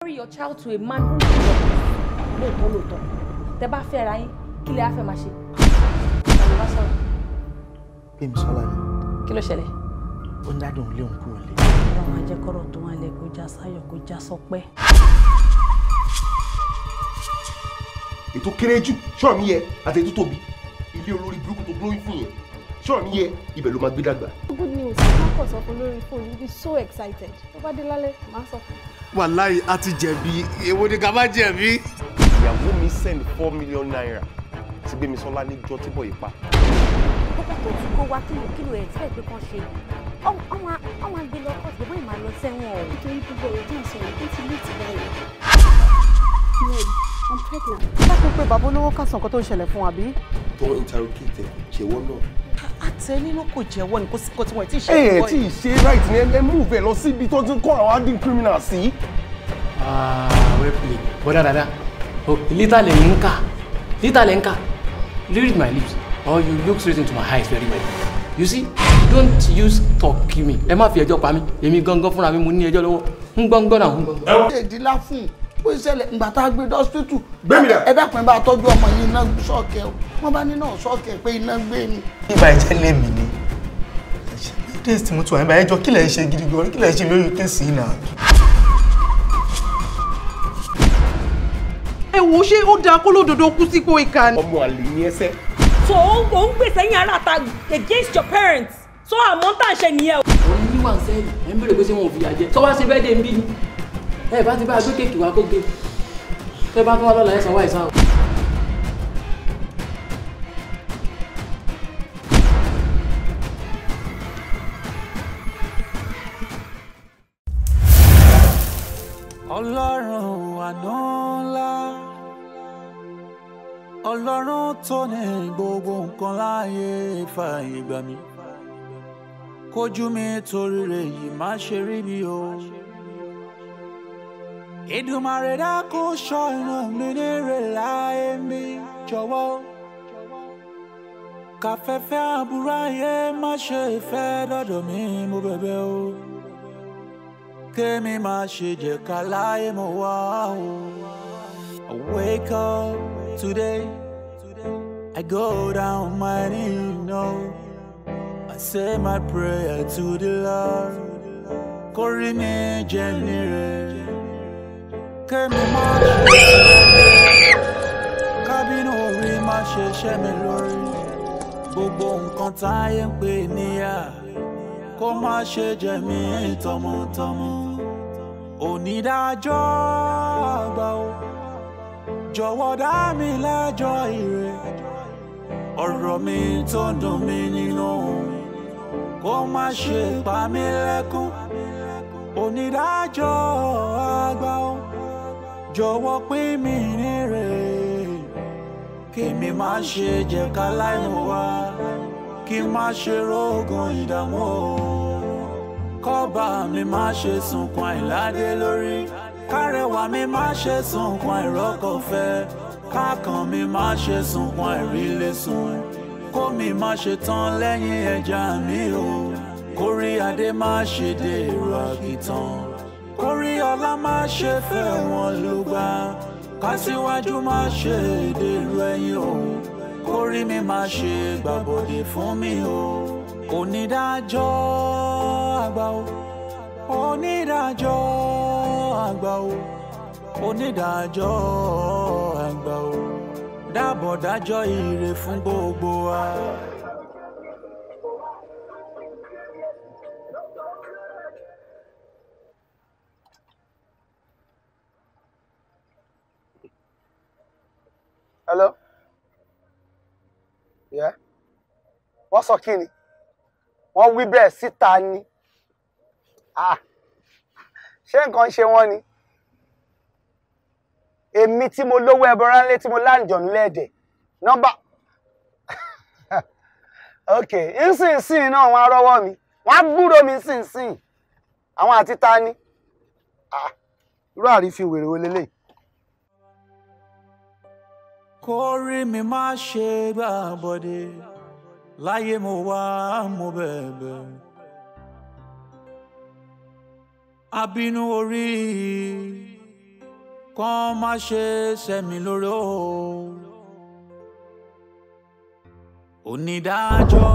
Marry your child to a man who lóòótọ́. Tẹ́ bá fẹ́ ra yín, kí lẹ á fẹ́ máa ṣe? Àwọn wá sọ̀rọ̀. Pé mi sọ́lá ni. Kí ló ṣẹlẹ̀? Ó ń dádùn lé òun kúrò lé. Àwọn ajẹ́kọ̀rọ̀ tó wà lẹ́ kó já sáyọ̀ kó já sọpẹ́. Ètò kéré jù, ṣọ́ọ̀ mi yẹ, àti ètò tóbi. Ilé olórí burúkú tó glowing fún yẹn. Ṣọ́ọ̀ mi yẹ, ibẹ̀ ló máa gbé dàgbà. Good news, má kọ̀ sọ fún lórí fóònù, you'll be so excited. Tó bá dé lálẹ́, má sọ fún. Wàláhì a ti jẹ̀bi, èwo ni ká má jẹ̀bi. Ìyàwó mi send 4 million naira sí Gbémisọ́lá níjọ́ tí bọ̀ yìí pa. Kókó tó tún kó wá kílò expect pé kán ṣe. Àwọn àgbẹ̀ lọ kọ́ ṣùgbọ́n ìmọ̀ lọ sẹ́wọ̀n o. Nítorí gbogbo èyí tó ń sọ̀rọ̀ tó ti lé ti báyìí. I'm pregnant. Dákun pé bàbá olówó ká sọ nǹkan tó ń ṣẹlẹ̀ fún wa bí? Tó interrogate jẹ́wọ́ náà. Àtẹ nínú kò jẹ́wọ́ ni kò sí kò tí wọ́n ti ṣe. Ẹ tí ì ṣe right ni ẹ move ẹ lọ síbi tó ti ń kọ́ àwọn adin criminal sí. Well played. Bọ́dá dada. Oh, little lenka. Read my lips. Or you look straight into my eyes very well. You see, don't use talk kill me. Ẹ má fi ẹjọ́ pa mí. Èmi gangan fúnra mi mo ní ẹjọ́ lọ́wọ́. Ń gbọ́ngbọ́n náà. Ẹ di lá fún bó ṣẹlẹ̀ ìgbà tá a gbé hospital. Gbẹ́mi dà. Ẹ dákun bá tọ́jú ọmọ yìí iná ṣọ́ọ̀kẹ́ o. Wọ́n bá ní náà ṣọ́ọ̀kẹ́ pé iná gbé ni. Ibà ìjẹ́ lé mi ni. Days tí mo tún wà níbà ẹjọ́ kí lẹ̀ ń ṣe gidi gan, kí lẹ̀ ń ṣe lórí kéèsì yìí náà. Ẹ wo ṣé ó dáa kó lódodo kú sí kó ìka ni. Ọmọ àlè ní ẹsẹ̀. So ó ń gbèsè yín ara ta against your parents. So àmọ́ tá à ń ṣe nìyẹn o. Òun ní wà ń sẹ́yìn. Ẹ ń bèrè pé ṣé wọn ò fi àjẹ. Sọ wá ṣe bẹ́ẹ̀ dé ń bí ni. Ẹ bá ti bá gbé kéèkì wá kó gé. Tẹ́ bá tún wá lọ́la ẹ̀ sanwó àìsàn. Ọlọ́run àná ńlá, Ọlọ́run tó ní gbogbo nǹkan láàyè fààyè gbà mí. Kójú mi torí rẹ̀ yìí má ṣe rí mi o. Èdùmàrè dákun ṣọ́ inú mi nírè láyé mi jọ̀wọ́. Kàfẹ́fẹ́ àbúrò ayé má ṣe fẹ́ dọ́dọ̀ mi mo bẹ̀bẹ̀ o. Kémi má ṣe jẹ́ ká láyé mo wá o. I wake up today, I go down on my knees, no. I say my prayer to the Lord. Kórí mi jẹ́ nire. Kémi má ṣe kábínú orí má ṣe ṣẹ́ mi lórí. Gbogbo nǹkan táyé ń pè níyà kó má ṣe jẹ mí tọmọtọmọ. Onídàájọ́ àgbà o, jọ̀wọ́ dá mi lẹ́jọ́ ire. Ọ̀rọ̀ mi tó ń dùn mí nínú kó má ṣe pa mí lẹ́kún. Onídàájọ́ àgbà o, jọ̀wọ́ pín mi níre. Kémi má ṣe jẹ́ ká láìmọ̀ wá, kí má ṣe rógun ìdààmú o. Kọ́ba mi má ṣe sunkún àìládé lórí. Kárẹwà mi má ṣe sunkún àìrọ́kọ̀fẹ́. Kákan mi má ṣe sunkún àìrílé sùn. Kó mi má ṣe tán lẹ́yìn ẹja mi o. Kórí adé má ṣe dèrò àkìtàn. Kórí ọlá má ṣe fẹ́ wọn ló gbà. Kásíwájú má ṣe dèrò ẹ̀yìn o. Kórí mi má ṣe gbàbọ̀dé fún mi o. Onídàájọ́ àgbà o, onídàájọ́ àgbà o, onídàájọ́ àgbà o, dábọ̀ dájọ́ ire fún gbogbo wa. Hello? Yeah? Wọ́n sọ kí ni? Wọ́n wí bẹ́ẹ̀ síta ni. Ṣé nǹkan ṣe wọ́n ni? Èmi tí mo lówó ẹbọra ńlé tí mo láǹjọ̀nú lẹ́ẹ̀dẹ̀. Nọ́mbà. Ok, ìsinsìn náà wọ́n á rọ́wọ́ mi. Wọ́n á gbúrò mi ìsinsìn. Àwọn àti ta ni? Irú àrífín wèrè wo lélẹ̀? Kórí mi má ṣe gbàbọ̀dé. Láyé mo wá mo bẹ̀bẹ̀. Abínú orí kàn má ṣe sẹ́mi lórí o. Onídàájọ́.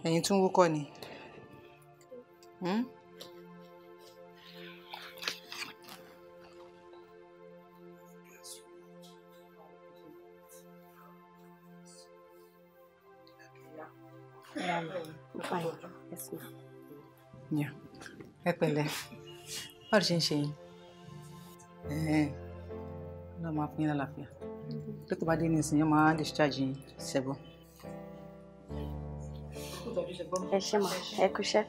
Ẹ̀yin tún wúkọ́ ni. Ẹ pẹ̀lẹ́, báwo ṣe ń ṣe yín? Lọ́ọ́ máa fún yín lálàáfíà. Tó tó bá dé ní ìsìn yẹn máa discharge yín ṣẹ́gbọ́n. Ẹ ṣé ma, ẹ kúṣẹ́.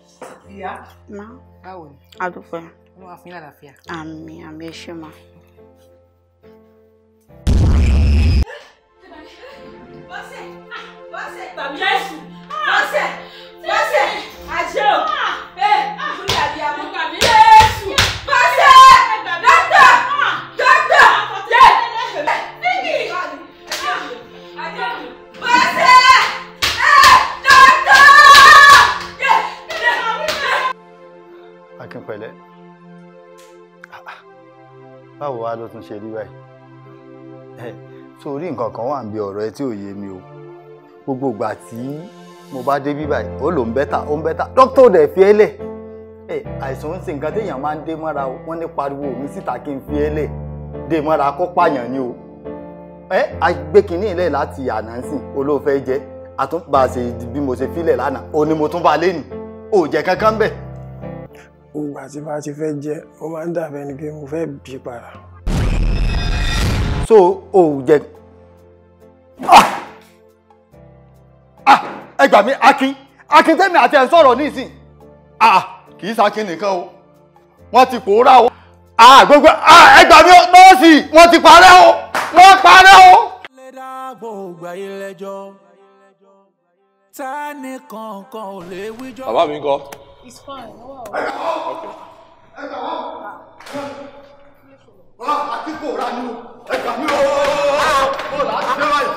Ìyá. Ma. Báwo ni? Adúpẹ́. Wọ́n máa fún yín lálàáfíà. Àmín, àmín, ẹ ṣé ma. Bọ́sẹ̀, tàbí Jésù. Bọ́sẹ̀, àjẹ́ o. Ìkúlẹ̀ àbí àmọ́ tàbí Jésù. Bọ́sẹ̀, dọ́kítà. Níkì. Àjẹ́ mi. Bọ́sẹ̀, dọ́kítà. Akínpẹ̀lẹ́, báwo wá ló tún ṣe rí báyìí? Sórí nǹkan kan wà ń bí ọ̀rọ̀ ẹ tí ò yé mi o. Gbogbo ìgbà tí mo bá dé bí báyìí ó lò ń bẹ́tà dókítà ò dẹ̀ fi ẹ́ lẹ̀. Àìsàn ń ṣe nǹkan téèyàn máa ń dé mọ́ra o. Wọ́n ní pariwo mi síta kí n fi ẹ́ lẹ̀ dé mọ́ra kó pààyàn ni o. Agbé kínní ilẹ̀ láti àná sìn olóòfẹ́ jẹ́ àtúnbà ṣe bí mo ṣe fílẹ̀ lánàá o ni mo tún bá lé nì ò jẹ́ kankan bẹ́ẹ̀. Ìgbà tí bá ti fẹ́ jẹ́ ó máa ń dàbẹ́ ni pé mo fẹ́ bí padà. So ò jẹ́ ẹ gbà mí Akin tẹ́mi àti ẹ̀ ń sọ̀rọ̀ nísìn kì í ṣAkin nìkan o wọ́n ti pòórá o gbogbo ẹ gbà mí nọ́ọ̀sì wọ́n ti parẹ́ o wọ́n parẹ́ o. Ta ni kankan ò lè wíjọ́. Bàbá mi ńkọ́? It's fine. Wow. Àti kò rà ní o. Ẹgbà mi o. Ó là á ṣe báyìí.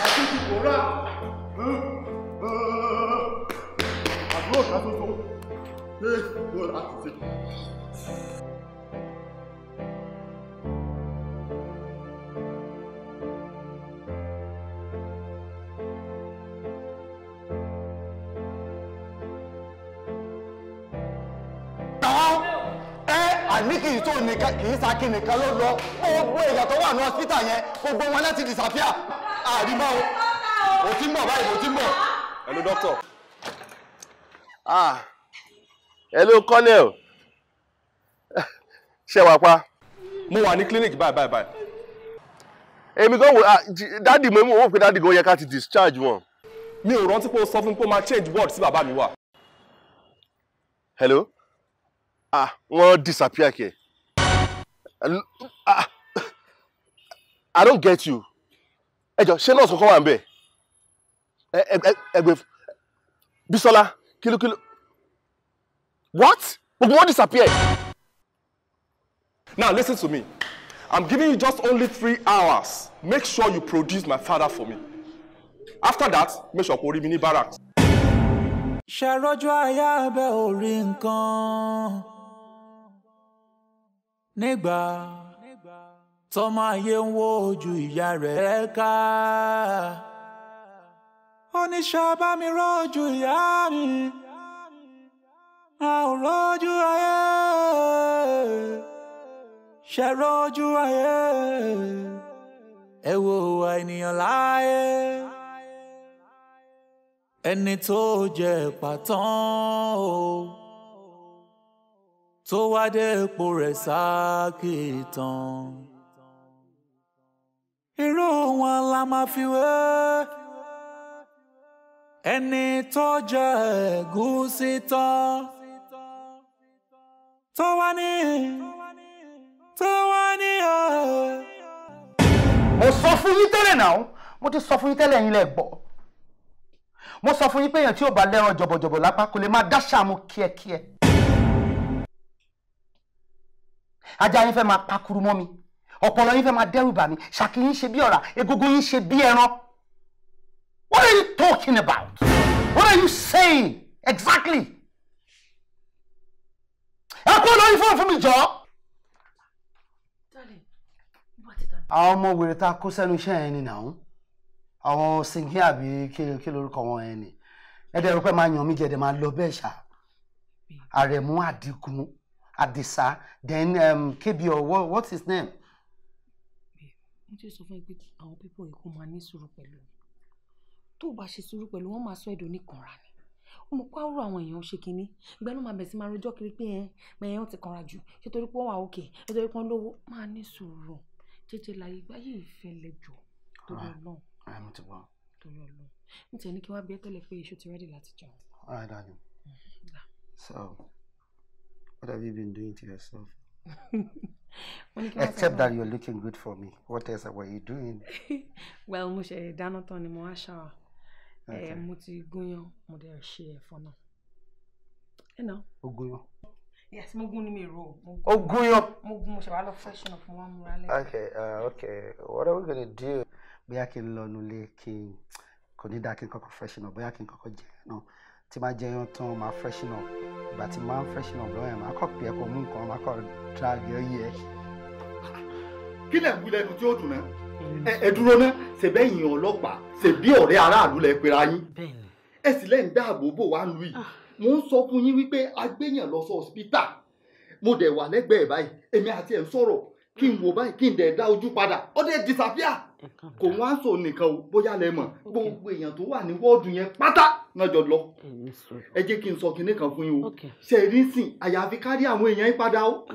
Àti kò rà. Àbúrò ká tó tó. Ṣé ó là á ti ṣe? Àní kì í tó nìkan kì í sákì nìkan ló lọ gbogbo èèyàn tó wà ní hospital yẹn gbogbo wọn láti disappear àrímọ́ o ti ń bọ̀ báyìí o ti ń bọ̀. Hello doctor. Hello colonel. Ṣé wàá pa? Mo wà ní clinic báyìí. Èmi gan wo dáàdì mo wò pé dáàdì gan yẹ ká ti discharge wọn. Mi ò rántí pé ó sọ fún mi pé ó máa change ward sí bàbá mi wà. Hello? Wọ́n disappear kẹ̀. I don't get you. Ẹ jọ̀ọ́ ṣé nọ́ọ̀sì kankan wà ńbẹ̀? Ẹgbẹ́ Bísọ́lá kílókíló. What? Gbogbo wọn disappear. Now listen to me. I'm giving you just only 3 hours. Make sure you produce my father for me. After that, make sure kó rí mi ní barracks. Ṣàròjù àyà bẹ́ orí nǹkan. Nígbà tọ́mọ ayé ń wo ojú ìyá rẹ̀ ká. Oníṣẹ́ bá mi rọ́jú ìyá mi. A ò rọ́jú ayé. Ṣàròjù ayé. Ẹ wo ènìyàn láyé. Ẹni tó jẹ pàtán o. Tó wá dé ipò rẹ̀ sákìtàn. Irú wọn la máa fi wé. Ẹni tó jẹ ẹ̀gúsí tán. Tó wá ní ẹ̀. Mo sọ fún yín tẹ́lẹ̀ náà. Mo ti sọ fún yín tẹ́lẹ̀ yín lẹ gbọ́. Mo sọ fún yín pé èèyàn tí ò bá lẹ́ran jọ̀bọ̀jọ̀bọ̀ lápá kò lè máa dáṣà mú kíẹ̀kíẹ̀. Ajá yín fẹ́ máa pakuru mọ́ mi. Ọpọlọ yín fẹ́ máa dẹ́rù bà mí. Ṣàkí yín ṣe bí ọ̀rá. Egungun yín ṣe bí ẹran. What are you talking about? What are you saying? Exactly. Ẹ kú lórí fóònù fún mi jọ. Àwọn ọmọ wèrè tá a kó sẹ́nu iṣẹ́ yẹn ni nàún. Àwọn sìnkí àbí kí lórúkọ wọn yẹn ni. Ẹ̀dẹ̀ rò pé máa yàn mí jẹ̀dẹ̀ máa lọ bẹ́ẹ̀ ṣá. Àrẹ̀mú Àdìgún Àdìsá then KB or what's his name? Mo ti sọ fún ẹ pé àwọn pípọ̀ yìí kò máa ní sùúrù pẹ̀lú mi. Tó o bá ṣe sùúrù pẹ̀lú wọn máa sọ ẹ̀dọ̀ oníkanra ni. Ó mọ̀ pé àwòrán àwọn èèyàn ṣe kínní. Ìgbà náà máa bẹ̀ sí máa rojọ́ kiri pé ẹ̀yàn ti kanra jù. Ṣé torí pé wọ́n wà òkè? Ṣé torí pé wọ́n lówó? Máa ní sùúrù. Jẹ́jẹ́ láyé ìgbà yìí fẹ́lẹ̀ jù. Torí Ọlọ́run. I'm to go. Torí Ọlọ́run. Mo tẹ̀ ní kí wá bí ẹ tẹ́lẹ̀ pé iṣu ti ready láti jẹun. All right, darling. So, what have you been doing to yourself? Except that you're looking good for me. What else were you doing? Well, mo ṣe dáná tán ni mo wá shower. Mo ti gúnyán, mo dẹ̀ ṣe ẹ̀fọ́ náà. O gúnyán? Yes, mo gún ní mi ro. O gúnyán? Mo ṣe wá lọ freshen up mo wá múra lẹ. Okay. What are we going to do? Bóyá kí n lọ nulẹ̀ kí n kò ní dá kí n kọ́kọ́ freshen up. Bóyá kí n kọ́kọ́ jẹ náà. Tí máa jẹun tán máa freshen up. Ìgbà tí máa freshen up lọ́yẹ̀ máa kọ́ pé ẹ̀kọ́ mú nǹkan máa kọ́ drag yẹ. Kí lẹ̀ ń wí lẹ́nu tí ó dùn náà? Ẹ dúró ná, ṣe bẹ́yìn ọlọ́pàá, ṣe bí ọ̀rẹ́ aráàlú lẹ pera yín. Ẹ sì lẹ́yìn dáàbò bò wá lù yìí. Mo ń sọ fún yín wípé agbéyàn lọ sí hospital. Mo dẹ̀ wà lẹ́gbẹ̀ẹ́ báyìí, èmi àti ẹ̀ ń sọ̀rọ̀. Kí n wò báyìí, kí n dẹ̀ dá ojú padà. Ó dẹ̀ disappear. Kò wá sọ nìkan o, bóyá lẹ mọ̀. Gbogbo èèyàn tó wà ní wọ́ọ̀dù yẹn pátá náà jọ lọ. Ẹ jẹ́ kí n sọ kinní kan fún yín o. Ṣé rí sìn, àyàfi kárí àwọn èèyàn yín padà o.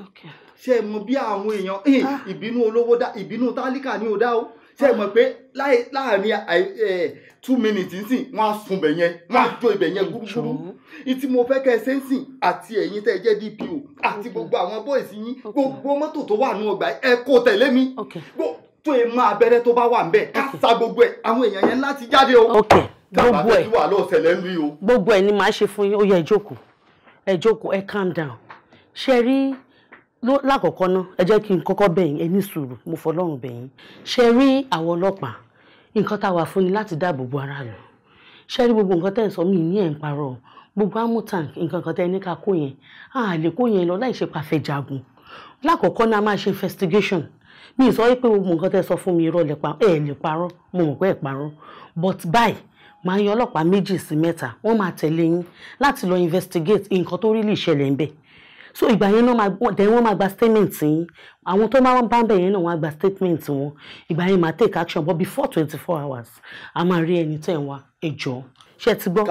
Ṣé mọ̀ bí àwọn èèyàn ìbínú olówó dá ìbínú tálíkà ní o dá o. Ṣé mọ̀ pé láàárín 2 minutes nsìn wọ́n á sun ibẹ̀ yẹn, wọ́n á jó ibẹ̀ yẹn gúrúgúrú. Ìtí mo fẹ́ kẹ́ ẹ ṣe ń sìn àti ẹ̀yin tẹ́ ẹ jẹ́ DPO àti gbogbo àwọn boys yín gbogbo mọ́tò tó wà nínú ọgbà ẹ kó tẹ̀lé mi. Tó ẹ máa abẹ́rẹ́ tó bá wà ń bẹ̀ ká sa gbogbo ẹ̀ àwọn èèyàn yẹn láti jáde o. Gbogbo ẹ̀. Wà ló ṣẹlẹ̀ ń rí o. Gbogbo ẹ̀ ni màá ṣe fún yín. Ó yá ẹ jókòó. Ẹ jókòó, ẹ calm down. Ṣé rí lákọ̀ọ́kọ́ náà ẹ jẹ́ kí n kọ́kọ́ bẹ̀ yín, ẹ ní sùúrù, mo fọlọ́run bẹ̀ yín. Ṣé rí àwọn ọlọ́pàá nǹkan tá a wà fún ni láti dáàbò bo aráàlú. Ṣé rí gbogbo nǹkan tẹ́ ẹ̀ sọ mí ní ẹ̀ ń parọ́ gbogbo amutank nǹkan kan tẹ́ ẹ ní ká kó yẹn a lè kó yẹn lọ láì ṣe pàfẹ́ jagun. Lákọ̀ọ́kọ́ náà máa ṣe investigation. Mi sọ wípé gbogbo nǹkan tẹ́ ẹ sọ fún mi irọ́ lè parọ́ mo mọ̀ pé ẹ̀ parọ́ but báyìí máa yan ọlọ́pàá 2 sí 3 wọ́n máa tẹ̀lé yín láti lọ investigate nǹkan tó rí lè ṣẹlẹ̀ ń bẹ̀. So ìgbà yẹn náà wọ́n máa gba statement yín àwọn tó máa bá ń bẹ̀ yẹn náà wọ́n á gba statement wọn ìgbà yẹn máa take action but before 24 hours a máa rí ẹni tẹ́ ẹ̀ wá ẹ jọ̀ọ́ ṣé ti gbọ́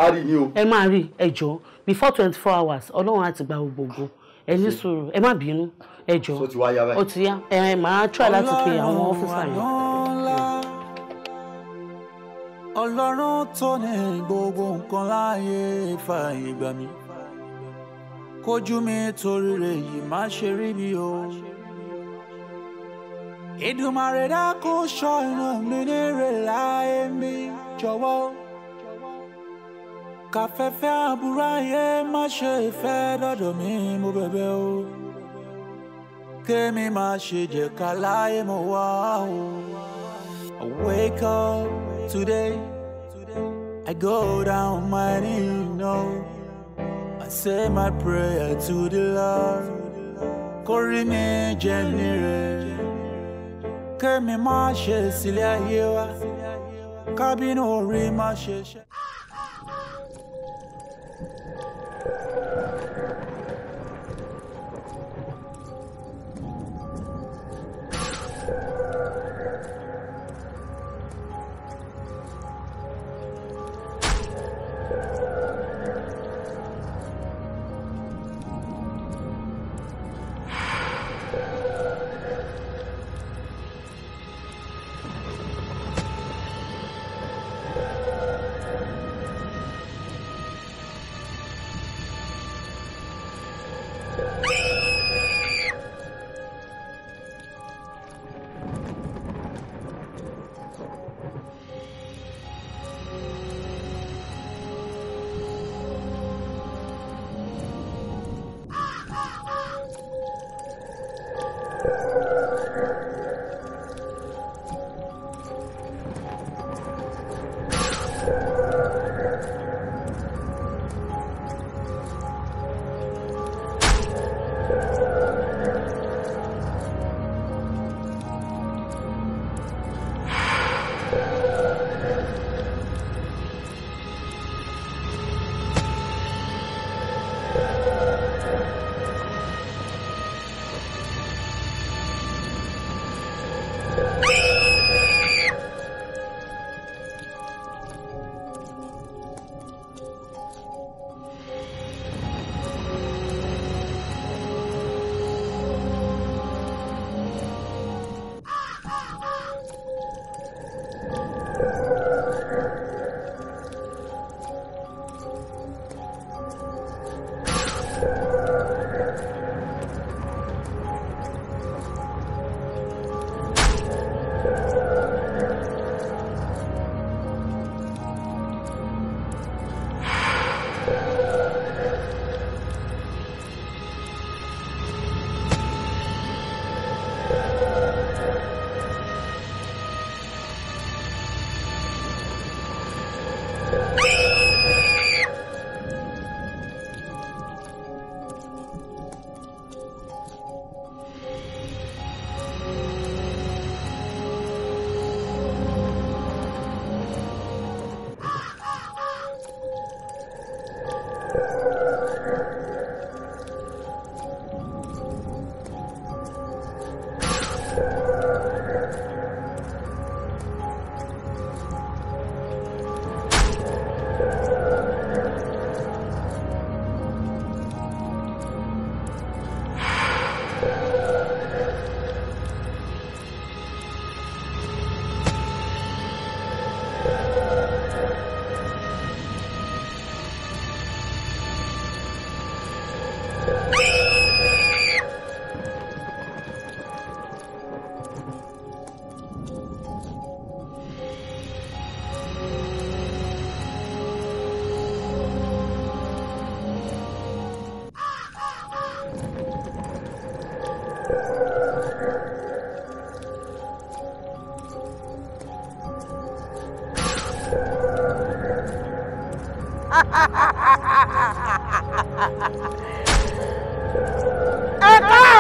ẹ máa rí ẹ jọ̀ọ́ before 24 hours ọlọ́run á ti gba gbogbo ẹ ní sùúrù ẹ má bínú ẹ jọ̀ọ́ ó ti yá ẹ máa try láti pe àwọn ọ́fíìsà yẹn. Ọlọ́run tó ní gbogbo nǹkan láàyè fààyè gbà mí kójú mi torí rẹ̀ yìí má ṣe rí mi o. Èdùmàrè dákun ṣọ́ iná mi ní rẹ̀ láyé mi jọ̀wọ́. Kàfẹ́fẹ́ àbúrò ayé má ṣe fẹ́ dọ́dọ̀ mi mo bẹ̀bẹ̀ o. Kémi má ṣe jẹ́ ká láyé mo wá o. I wake up today, I go down my knees, no. I say my prayer to the Lord. Kórìí mi jẹ́ nire, kémi má ṣe sílẹ̀ ayé wa, kábínú orí má ṣe ṣe.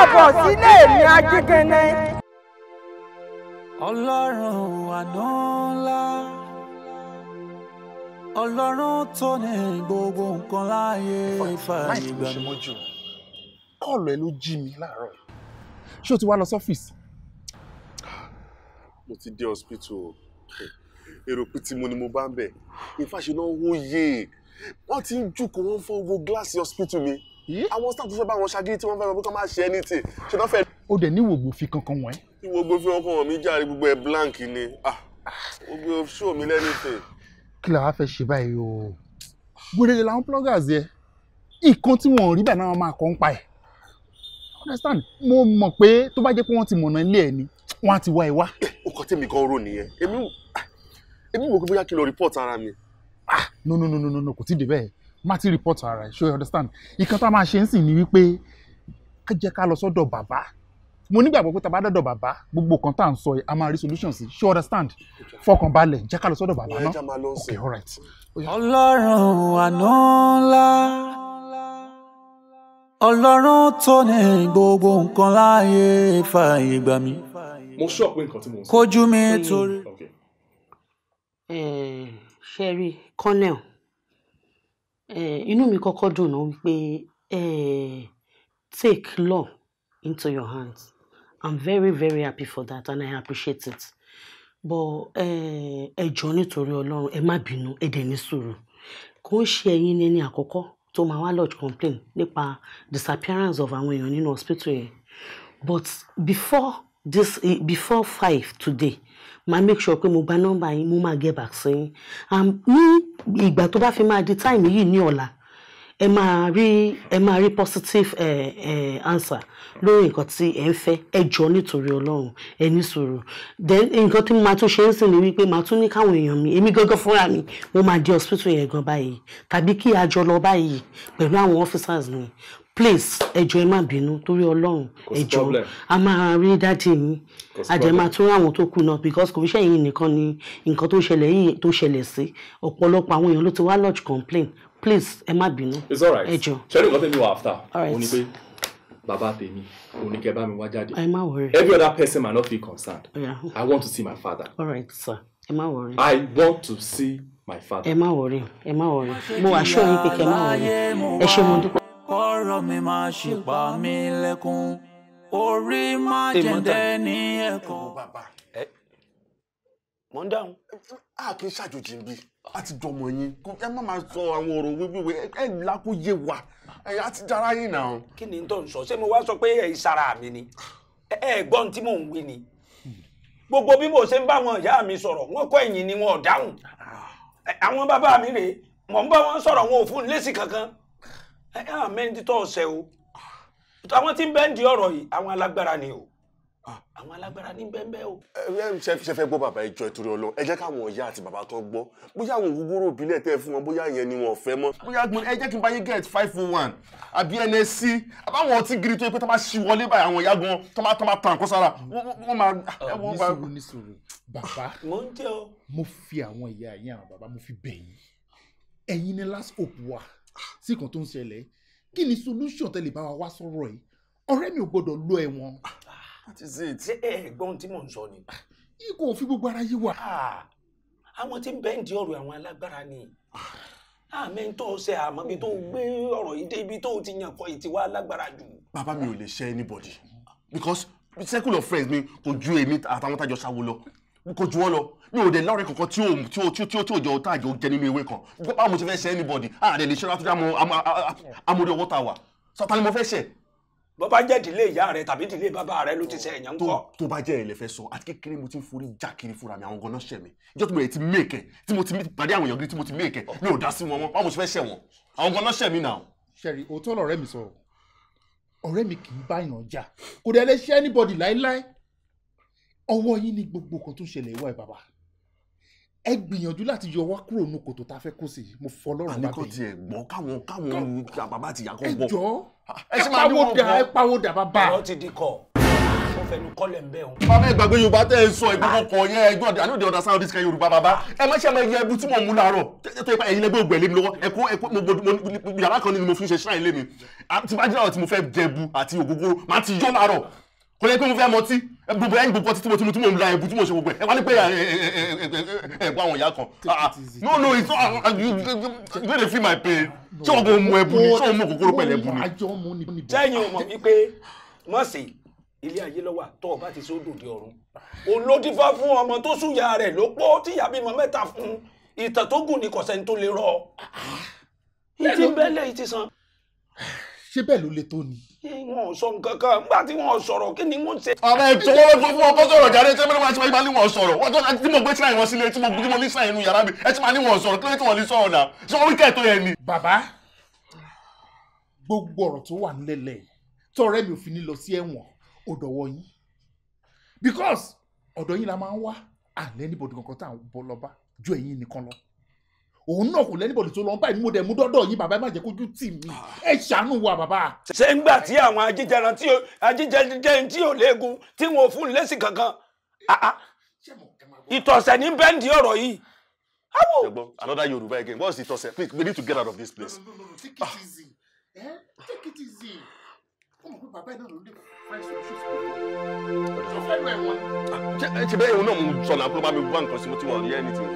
káàbọ̀ sílé mi Ajiginni. Ọlọ́run àná ńlá, Ọlọ́run tó ní gbogbo nǹkan láyé fàyè gbà mí. Kọ́ọ̀lù ẹ ló jí mi láàárọ̀. Ṣé o ti wá lọ sọ́fíìsì? Mo ti dé hospital. Èrò pìtì mo ni mo bá ń bẹ̀. Ìfàṣẹ náà wòye. Wọ́n ti ń jùkọ̀ wọ́n fọ́ wo gíláàsì hospital mi. Àwọn staff tó fẹ́ bá wọn ṣagídí tí wọ́n fẹ́ rọ pé kọ́ máa ṣe anything. Ṣé náà fẹ́. Ó dẹ̀ ní ìwògbò fi kankan wọ̀n ẹ́. Ìwògbò fi kankan wọ̀n mi járe gbogbo ẹ̀ blank ni. Gbogbo show mi lẹ́nìtẹ̀. Kí la wá fẹ́ ṣe báyìí o? Gbèrè làwọn pluggers yẹ. Ìkan tí wọ́n rí bẹ́ẹ̀ náà máa kọ́ ń pa ẹ̀. Understand? Mo mọ̀ pé tó bá jẹ́ pé wọ́n ti mọ̀nà ilé ẹ̀ ni, wọ́n á ti wá ẹ wá. Ó kọ́ tèmi gan rò nìyẹn. Èmi wò pé bóyá kí n lọ report ara mi. No, kò tí ì dé bẹ́ẹ̀. Má ti report ara ẹ̀, ṣé you understand? Ìkan tá a máa ṣe ń sìn ni wípé ká jẹ́ ká lọ sọ́dọ̀ bàbá. Mo nígbàgbọ́ pé tá a bá dọ́dọ̀ bàbá, gbogbo kan tá à ń sọ yìí, a máa rí solution sí. Ṣé you understand? Fọkàn balẹ̀, jẹ́ ká lọ sọ́dọ̀ bàbá náà. Okay, all right. Ọlọ́run àná ńlá, Ọlọ́run tó ní gbogbo nǹkan láyé fàyè gbà mí. Mo sọ pé nǹkan tí mo sọ. Kójú mi torí. Sherry Cornell, inú mi kọ́kọ́ dùn náà wípé take law into your hands. I'm very, very happy for that and I appreciate it. But ẹ jọ̀ọ́ nítorí Ọlọ́run, ẹ má bínú, ẹ dẹ̀ ní sùúrù. Kò ń ṣe ẹ̀yin ní ẹni àkọ́kọ́ tó máa wá lodge complain nípa disappearance of àwọn èèyàn nínú hospital yẹn. But before 5 today, máa make sure pé mo gba nọ́mbà yín, mo máa get back sí yín. Ní ìgbà tó bá fi máa di time yìí ní ọ̀la, ẹ máa rí positive answer lórí nǹkan tí ẹ ń fẹ́. Ẹ jọ̀ọ́ nítorí Ọlọ́run, ẹ ní sùúrù. Then nǹkan tí mo máa tún ṣe ń sìn ni wípé màá tún ní káwọn èèyàn mi, èmi gángan fúnra mi, mo máa di hospital yẹn gan báyìí, tàbí kí a jọ lọ báyìí pẹ̀lú àwọn officers mi. Please, ẹ jọ̀ọ́ ẹ má bínú torí Ọlọ́run, ẹ jọ̀ọ́. A máa rí dáàdì mi, a jẹ́ máa tún ráwọn tó kù náà because kò fi ṣẹ́yìn nìkan ni nǹkan tó ṣẹlẹ̀ yìí tó ṣẹlẹ̀ sí. Ọ̀pọ̀lọpọ̀ àwọn èèyàn ló ti wá lodge complain. Please, ẹ má bínú. It's all right. Ẹ jọ̀ọ́. Ṣé nǹkan tẹ́mi wà after? All right. Ó ní pé bàbá tèmi, ó ní kẹ́ bá mi wá jáde. Ẹ má worry. Every other person might not feel concerned. Yeah. I want to see my father. All right, sir. Ẹ má worry. I want to see my father. Ẹ má worry. Ẹ má worry. Mo assure yín pé kẹ́ má worry. Ẹ ṣé mo dúpẹ́. Ọ̀rọ̀ mi máa ṣe pa mí lẹ́kún, orí máa jẹ̀ǹdẹ́ ní ẹ̀kọ́. Mo ń dáhùn. A kì í ṣàjòjì bí. A ti dọmọ yín. Ẹ má máa sọ àwọn ọ̀rọ̀ wíwíwí. Ẹ lákó yé wa. Ẹ ti dára yín náà. Kí ni tó ń sọ? Ṣé mo wá sọ pé ẹ ìsara mi ni? Ẹ gbọ́n tí mò ń wí ni. Gbogbo bí mo ṣe ń bá wọn ìyá mi sọ̀rọ̀, wọ́n kọ́ ẹ̀yìn ni wọn ò dáhùn. Àwọn bàbá mi rèé, mò ń bá wọn sọ̀rọ̀ wọn ò fún lésì kankan. Àmẹ́ni tó ọ̀sẹ̀ o. Àwọn tí ń bẹ́ ń di ọ̀rọ̀ yìí, àwọn alágbára ni o. Àwọn alágbára ní bẹ́ẹ̀ o. Ṣe fẹ́ gbọ́ bàbá ìjọ ìtorí Ọlọ́run. Ẹ jẹ́ káwọn ìyá àti bàbá tó gbọ́. Bóyá àwọn ògúngúrò òbílẹ̀ tẹ́ fún wọn, bóyá ìyẹn ni wọn ò fẹ́ mọ́. Bóyá ẹ jẹ́ kí n bá yín get 501 àbí NSC. Àbáwọn ọtí gírí tó yẹ pé tó máa ṣí wọlé báyìí àwọn ìyá gan tó máa tàn kó sára. Wọ́n máa. Ní sùúrù. Bàbá, mo ń jẹ́ o. Mo fi àwọn ìyá yín àwọn bàbá mo fi bẹ̀ yín. Ẹ̀yin ni last hope wa sí nǹkan tó ń ṣẹlẹ̀. Kí ni solution tẹ́lẹ̀ bá wa wá sọ̀rọ̀ yìí? Ọ̀rẹ́ mi ò gbọ́dọ̀ lọ ẹ̀wọ̀n. That is it. Ṣé ẹ̀gbọ́n tí mò ń sọ ni? Ikọ̀ fi gbogbo ara yí wa. Àwọn tí ń bẹ́ ń di ọ̀rọ̀ àwọn alágbára ni. Àmẹ́ tó ṣe àmọ́ bí tó gbé ọ̀rọ̀ yìí dé ibi tó ti yàn kọ́ ìtì wá lágbára jù. Bàbá mi ò lè ṣe anybody because circle of friends mi kò ju èmi àtàwọn tájọ ṣáwó lọ. Kò ju wọn lọ. Mi ò dẹ̀ lọ́rẹ́ kankan tí ó jọ táàjọ jẹ nínú ewé kan. Báwo mo ti fẹ́ ṣe anybody? Àdè lè ṣe láti dá amórí ọwọ́ ta wà. Sọ́ta ni mo fẹ́ ṣe. Bó bá jẹ́ ìdílé ìyá rẹ tàbí ìdílé bàbá rẹ ló ti ṣe ẹ̀yàn kọ́. Tó bá jẹ́ ilẹ̀ fẹ́ sọ àti kékeré mo ti ń forí já kiri fúnra mi àwọn gan náà ṣẹ̀ mi. Ìjọ́ tí mo lè ti méèkẹ́ tí mo ti pàdé àwọn èèyàn gidi tí mo ti méèkẹ́ mi ò dá sí wọn mọ́. Báwo mo ṣe fẹ́ ṣẹ̀ wọ́n? Àwọn gan náà ṣẹ̀ mi náà. Ṣẹ̀rí òótọ́ lọ̀rẹ́ mi sọ̀rọ̀. Ọ̀rẹ́ mi kì í báyàn jà. Kò dẹ̀ lè ṣe anybody láíláí. Ọwọ́ yín ni gbogbo kan tó ṣẹlẹ̀ ìwà ẹ̀ bàbá. Ẹ gbìyànjú láti yọ wá kúrò nínú kòtò tá a fẹ́ kó sí. Mo fọlọ́run bá bẹ̀ yín. Àníkò tiẹ̀ gbọ́ káwọn bàbá àti ìyá kan gbọ́. Ẹ jọ̀ọ́ ẹ pawódà bàbá. Ọ̀rọ̀ ti di kọ̀. fẹnu kọ́lẹ̀ ń bẹ̀ wọn. bàbá ẹ gbàgbé Yorùbá tẹ́ ẹ sọ ìgbọ́n kan yẹn ẹgbọ́n I no dey understand this kind Yorùbá bàbá ẹ má ṣe máa yẹ ẹbú tí mo mú láàárọ̀ tó ipa ẹ̀yin lẹ́gbẹ́ ògbẹ́ lé mi lọ́wọ́ ẹ̀kọ́ yàrá kan ni mo fi ń ṣe ṣáà ilé mi tí bá jẹ́ àwọn tí mo fẹ́ jẹbu àti ògógóró máa ti yọ láàárọ̀ kò lè pé mo fẹ́ mọtí gbogbo ẹ̀yin gbogbo ọtí tí mo ń la ẹ̀bù tí mo ṣe gbogbo ẹ̀ wá ní pé ẹ̀gbọ́n àwọn ìyá kan no it's not you no dey feel my pain ṣé wọn kò mu ẹ̀bù ni ṣé wọn mú ògógóró pẹ̀lú ẹ̀bù ni. sẹ́yìn o mọ̀ wípé mọ̀sí ilé ayé lọ́wọ́ tó o bá ti sódò di ọ̀run òun ló dífá fún ọmọ tó súyà rẹ̀ ló pọ̀ tíyà bímọ mẹ́ta fún ìtàn tó gùn ní kọ̀sẹ́ni tó lè rọ ìtì bẹ́lẹ̀ ìtì san. ṣé bẹ́ẹ̀ ló le tó ni. wọn sọ nǹkan kan nígbà tí wọn sọ̀rọ̀ kí ni wọ́n ṣe. ọ̀rẹ́ ètò wọn fún ọkọ sọ̀rọ̀ jáde tí wọ́n ti máa ní wọn sọ̀rọ̀ wọ́n tó tí mo gbé tíráì wọn sílé tí mo ní sáà inú yàrá mi ẹ ti máa ní wọn sọ̀rọ̀ kí ló tí wọ́n ní sọ̀rọ̀ náà ṣé wọ́n wíkẹ́ tó yẹn ni. bàbá gbogbo ọ̀rọ̀ tó wà nílẹ̀ tọ́rẹ́ mi ò fi ní lọ sí ẹ̀wọ̀n ó dọ̀wọ́ yín because ọ̀dọ̀ yín la máa ń wá àlẹ́ níbodè kankan tá à ń bọ́ lọ́ba ju ẹ̀yin nìkan lọ òun náà kò lẹ́nìbọ̀dì tó lọ báyìí mo dẹ̀ mú dọ́dọ̀ yín bàbá ẹ má jẹ́ kójú tì mí ẹ ṣàánú wa bàbá. ṣé ń gbà tí àwọn ajíjẹran tí ò léegun tí wọn ò fún lẹ́sìn kankan ìtọ̀sẹ̀ ní bẹ́ǹdì ọ̀rọ̀ yìí. Another Yoruba again. What's the toss? Please, we need to get out of this place. No. Take it easy. Take it easy. Come on, bàbá náà ló lè find solutions for you. Ọ̀dọ̀ fẹ́ lọ ẹ̀wọ̀n. Ṣé bẹ́ẹ̀ òun náà mo sọ̀nà àpò bá mi wá nǹkan sí mo tí wọ́n rí anything.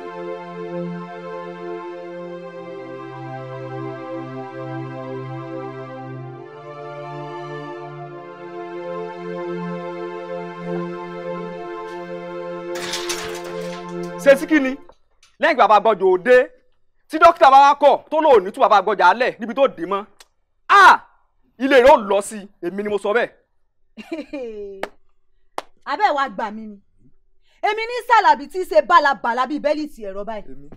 ṣe sí kí ni lẹ́yìn ìgbà bàbá gbọ́dọ̀ òde tí dókítà bá wá kọ̀ tó lò ní tú bàbá gbọ́dọ̀ alẹ̀ níbi tó dé mọ́ ilé rẹ̀ ò lọ sí èmi ni mo sọ bẹ́ẹ̀. abẹ́ wa gbà mí ni èmi ní sàlàbí tí í ṣe bálabàlà bíi bẹ́líìtì ẹ̀rọ báyìí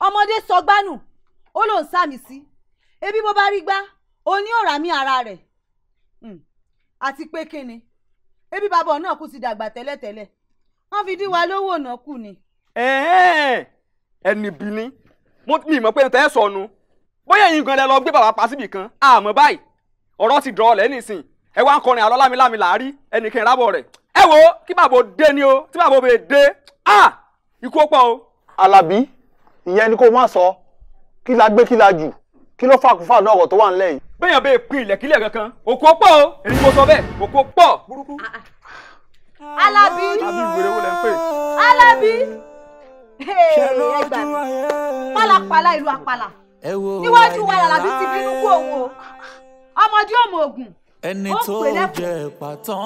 ọmọdé sọgbánù ó lòún sàmì sí ebi bó bá rí gbá oní ọ̀rá mi ara rẹ̀ àti pé kíni ebi bàbá náà kú ti dàgbà tẹ́lẹ̀tẹ́lẹ̀ wọ́n fi dí wa lówó náà kù ni. ẹni bí ni mi mọ̀ pé tẹ́ ẹ sọnù bóyá ẹ̀yin gan lẹ lọ gbé bàbá pa síbì kan àmọ́ báyìí ọ̀rọ̀ ti dọ̀ọ́ lẹ́ nísìn ẹ wá ń kọrin àlọ́ lámilámi làárí ẹnìkan ìrábọ̀ rẹ̀ ẹ wo kí bàbá dé ni o tí bàbá bè dé ikú ó pọ̀ o. Alábí ìyẹn ni kó má sọ kí la gbé kí la jù kí ló fàkúfà náà ọ̀rọ̀ tó wà nílẹ̀ yìí. béèyàn bẹ́ẹ̀ pin ilẹ̀kílẹ̀ kankan òkú ó pọ̀ o èyí mo sọ bẹ́ẹ̀ òkú ó pọ̀ burúkú. Alábí ìwéré wo lẹ ń pè. Alábí ẹgbà mi pálapàla ìlú àpàlà níwájú wa Alábí ti bínú kú òun o ọmọdé ọmọ ogun ẹni tó jẹ pàtán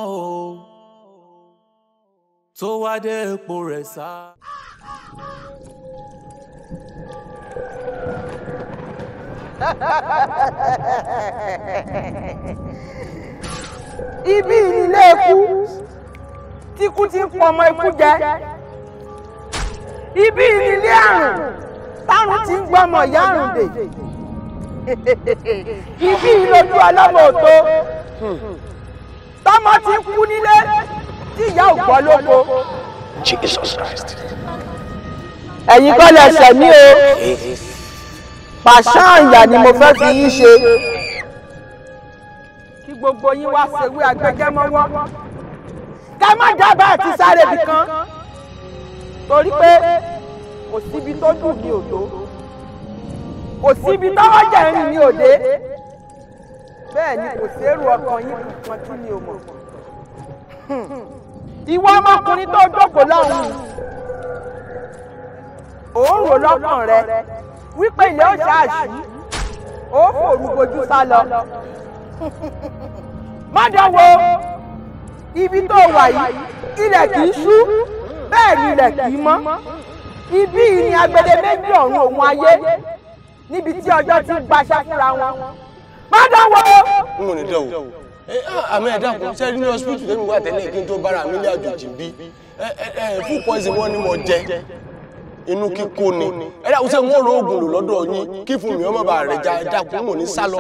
o tó wá dé epo rẹ̀ sá. Ibi ilé ikú tí kú ti ń pọmọ ikú jẹ. Ibi ilé àrùn tárùn ti ń gbọmọ ìyá àrùn dè. Ibi ìlójú ọlọ́mọ òtó tọmọ ti ń kú nílé tí ìyá ò gbọ́ lóko. Jesus Christ. Ẹ̀yin kọ́ lẹ ṣẹ̀ mí o. Pàṣán ìyà ni mo fẹ́ fi yín ṣe. Kí gbogbo yín wá ṣèwé agbẹjẹmọ́wọ́. Ká má dábàá àti sáré bì kan. Torí pé kò síbi tó dùn ní òdo. Kò síbi tọ́wọ́ jẹ́ rìn ní òde. Bẹ́ẹ̀ ni kò sí èrò ọkàn yín kankan tí mi ò mọ̀. Ìwọ ọmọkùnrin tó jókòó lọ́hùn-ún. Ò ń rò lọ́kàn rẹ wípé ilé ó ṣáàṣì ó fòrú bojú sá lọ. Má dánwò ibi tó wà yìí ilẹ̀ kì í ṣú bẹ́ẹ̀ ni ilẹ̀ kì í mọ́. Ibí yìí ni agbede méjì ọ̀run òun ayé níbi tí ọjọ́ ti gbaṣẹ́ fúnra wọn. Má dánwò. n ò ní dán o àmì ẹ̀dá kò sẹ́rí ní hospital tẹ́mi wà tẹ́lẹ̀ kí n tó bára mi ní àjòjì bí food poison wọn ni mo jẹ inú kíkó ni ẹ̀dá kò sẹ́ wọ́n ro oògùn lò lọ́dọ̀ yín kí fún mi ọmọ bàa rẹ̀ já ẹ̀dá kò mò ní sálọ.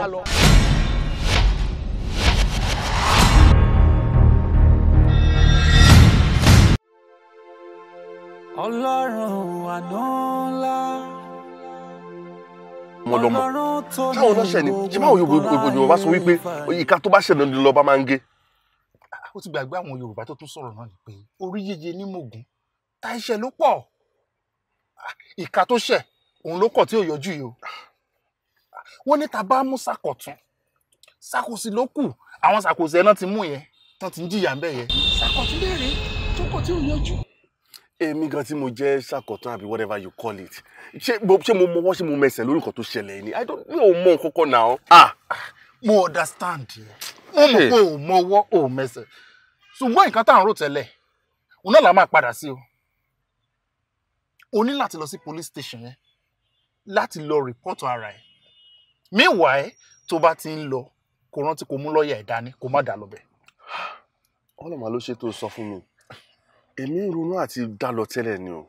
Ọlọ́run àná ńlá. mo lọ mọ táwọn ọlọ́ṣẹ́ ni ṣé báwo Yorùbá sọ wípé ìka tó bá ṣẹlẹ̀ ní lọ́ba máa ń gé ó ti gbàgbé àwọn Yorùbá tó tún sọ̀rọ̀ náà ni pé orí yeye ní mògùn ta iṣẹ́ ló pọ̀. Ìka tó ṣẹ̀ òun ló kọ̀ tí ò yọjú yìí o. Wọ́n ní ta bá mú sàkọ̀tún sàkòsí ló kù. Àwọn sàkòsí ẹ̀ náà ti mú yẹn tán ti ń jìyà ń bẹ̀ yẹn. Sàkọ̀tún bẹ̀rẹ̀ tó kọ̀ tí ò yọjú. Èmi gan tí mo jẹ́ sàkọ̀tún àbí whatever you call it. Ṣé mo mọwọ́ ṣé mo mẹsẹ̀ lórí nǹkan tó ṣẹlẹ̀ ni? Mi ò mọ nǹkan kan náà. Mo understand. Mo mọ̀ pé ò mọwọ́ ò mẹsẹ̀. Ṣùgbọ́n nǹkan tá à ń rò tẹ́lẹ̀ òun náà la máa padà sí o. O ní láti lọ sí police station yẹn láti lọ report ara ẹ̀. Meanwhile tó bá ti ń lọ kò rántí kó mú lọ́ọ̀yà ẹ̀ dání kó má dà lọ bẹ̀. Ọlọ́mà ló ṣe tó sọ fún mi. Èmi ń ronú àti dá lọ tẹ́lẹ̀ ni o.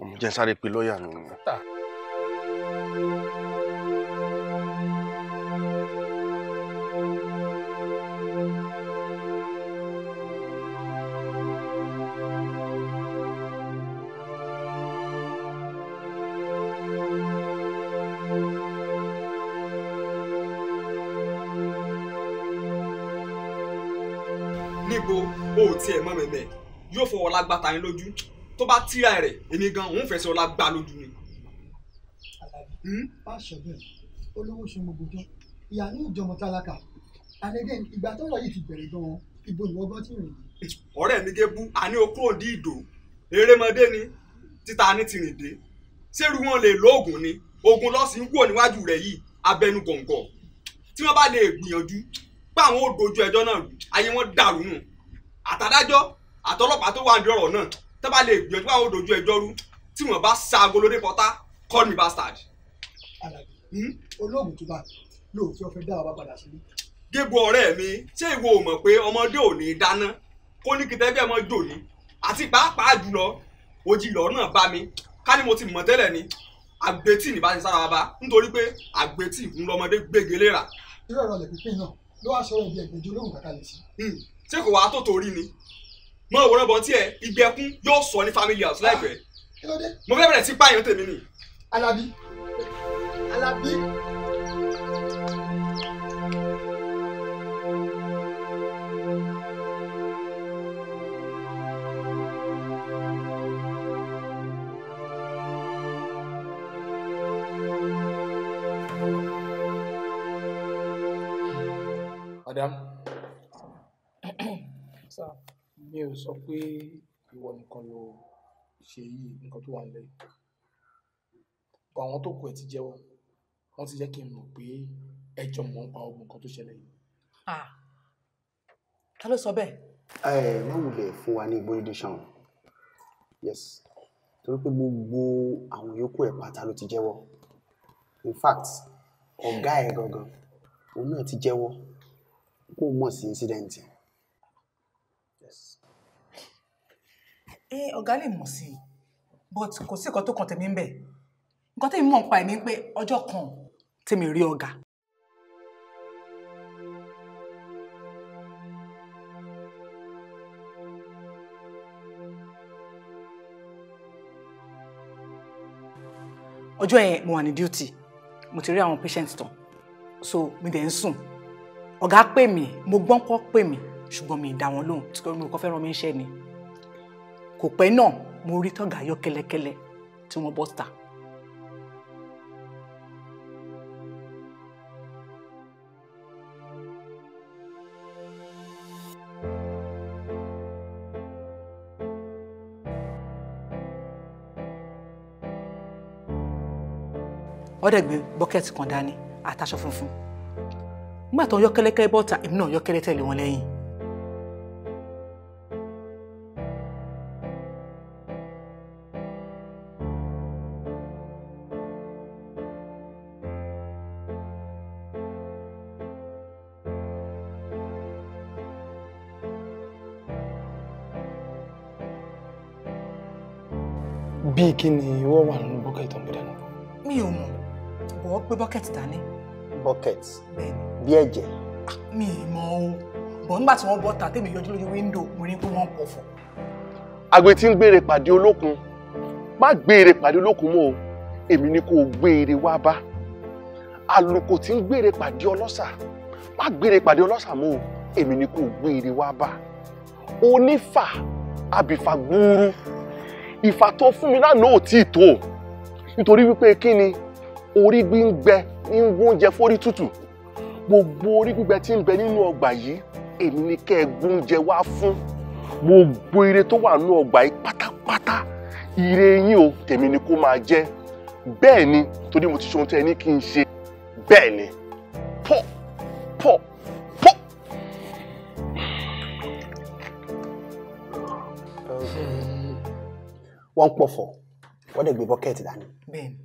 Ọmọ jẹ́ sáré pe lọ́ọ̀yà nù. Níbo o tiẹ̀ mọ́ mẹ́mẹ́ yóò fọwọ́ lágbàtà yín lójú tó bá tíra rẹ̀ èmi gan òun fẹsẹ̀ ọlá gbà lójú ni. Pásọ bẹ́ẹ̀ olówó ṣe gbogbo jọ ìyá ní ìjọmọ tálákà àdédé ìgbà tó wọ̀ yìí ti bẹ̀rẹ̀ gan-an ibo ìwọ́gbọ́n tí rìn. Ọ̀rẹ́ mi gébú àní okú òdì ìdò erémọdé ni títa ní ti rìn dé sẹ́rù wọn lè lo oògùn ni oògùn lọ́sìn wò níwájú rẹ̀ yìí abẹnú gọ̀ǹgọ̀ tí wọ́n bá lè gbìyànjú pé àwọn ò dojú ẹjọ́ náà ayé wọn dàrú nù àtàdájọ́ àtọlọ́pàá tó wà ní ọ̀rọ̀ náà tó bá lè gbìyànjú pé àwọn ò dojú ẹjọ́ rú tí wọ́n bá ṣaago lóde pọ́tá call me bastard. Olóògùn tó bá lóòótọ́ ọ̀fẹ́ dá wa padà sílé. Gébù ọ̀rẹ́ mi ṣé ìwọ ò mọ̀ pé ọmọdé ò ní dáná kó ní kìtẹ́ bí ọmọ jò ní àti pàápàá jùlọ òjì ìlọ náà bá mi ká ní mo ti mọ̀ tẹ́lẹ̀ ni àgbétì ní bá ti sára wa bá nítorí pé àgbétì ń lọmọdé gbége léra. irú ọ̀rọ̀ lẹ̀ pípín náà ló wá sọ̀rọ̀ ibi ẹ̀gbẹ́jọ olóhùn kàkà lè sí. ṣé kò wá tó torí ni mọ òwúrọ̀ bọ̀ tí ẹ ìgbẹ́kún yóò sọ ní family house láìpẹ́ mo fẹ́ bẹ̀rẹ̀ sí pààyàn tèmi ni. Alábí Alábí. Madam, mi ò sọ pé ìwọ nìkan ló ṣe yìí nǹkan tó wà nílẹ̀. Bọ̀ àwọn tó kù ẹ̀ ti jẹ́wọ́. Wọ́n ti jẹ́ kí n mọ̀ pé ẹjọ́ mọ̀ ń pa ogun nǹkan tó ṣẹlẹ̀ yìí. Ta ló sọ bẹ́ẹ̀? Má wulẹ̀ fún wa ní igbórídéṣàn. Yes. Torí pé gbogbo àwọn yòókù ẹ̀ pátá ló ti jẹ́wọ́. In fact, ọ̀gá ẹ̀ gangan, òun náà ti jẹ́wọ́ kó mọ̀ sí incident. Yes. Ọ̀gá lè mọ̀ sí i, but kò sí nǹkan tó kàn tèmi ń bẹ̀. Nǹkan tèmi mọ̀ ń pa ẹ̀ ní pé ọjọ́ kan tèmi rí ọ̀gá. Ọjọ́ yẹn mo wà ní duty, mo ti rí àwọn patients tán, so mi dẹ̀ ń sùn. Ọ̀gá pè mí, mo gbọ́n kọ́ pè mí, ṣùgbọ́n mi ì dá wọn lóhùn tí mo kọ́ fẹ́ rán mi iṣẹ́ ni. Kò pẹ́ náà mo rí tọ́gà yọ kẹ́lẹ́kẹ́lẹ́ tí wọ́n bọ́ síta. Ó dẹ̀ gbé bọ́kẹ́tì kan dání àtàṣọ funfun. Nígbà tó ń yọ kẹ́lẹ́kẹ́lẹ́ bọ́ta, èmi náà yọ kẹ́lẹ́ tẹ̀lé wọn lẹ́yìn. Bí kí ni wọ́n wà nínú bọ́kẹ́tì tó ń gbé dání? Mi ò mọ̀, bọ̀ gbé bọ́kẹ́tì dání. Bucket. Bẹ́ẹ̀ni. Bí ẹ̀jẹ̀. Mi ì mọ̀ o, bọ̀ nígbà tí wọ́n bọ́ ta tèmi yọjú lójú wíńdò mo rí pé wọ́n pọ̀ fọ̀. Àgbẹ̀ tí ń gbére pàdé olókun má gbére pàdé olókun mọ́ o, èmi ni kò gbére wá bá. Àlùkò tí ń gbére pàdé ọlọ́ṣà má gbére pàdé ọlọ́sàmú èmi ni kò gbére wá bá onífà àbìfà gbúrú ìfà tó fún mi lánàá ò tí ì tó nítorí wípé kí ni orí gbígbẹ ń gbóúnjẹ fórí tútù gbogbo orí gbígbẹ tí ń bẹ nínú ọgbà yìí èmi ni kẹ́ ẹ gbóúnjẹ wá fún gbogbo ire tó wà nínú ọgbà yìí pátápátá ire yín o tèmi ni kó máa jẹ bẹ́ẹ̀ ni torí mo ti ṣe ohun tẹ́ ẹ ní kí n ṣe bẹ́ẹ̀ ni pọ̀ pọ̀ pọ̀. wọ́n pọ̀fọ̀ wọ́n dẹ̀ gbé bọ́kẹ́ẹ̀tì dání. bẹ́ẹ̀ni.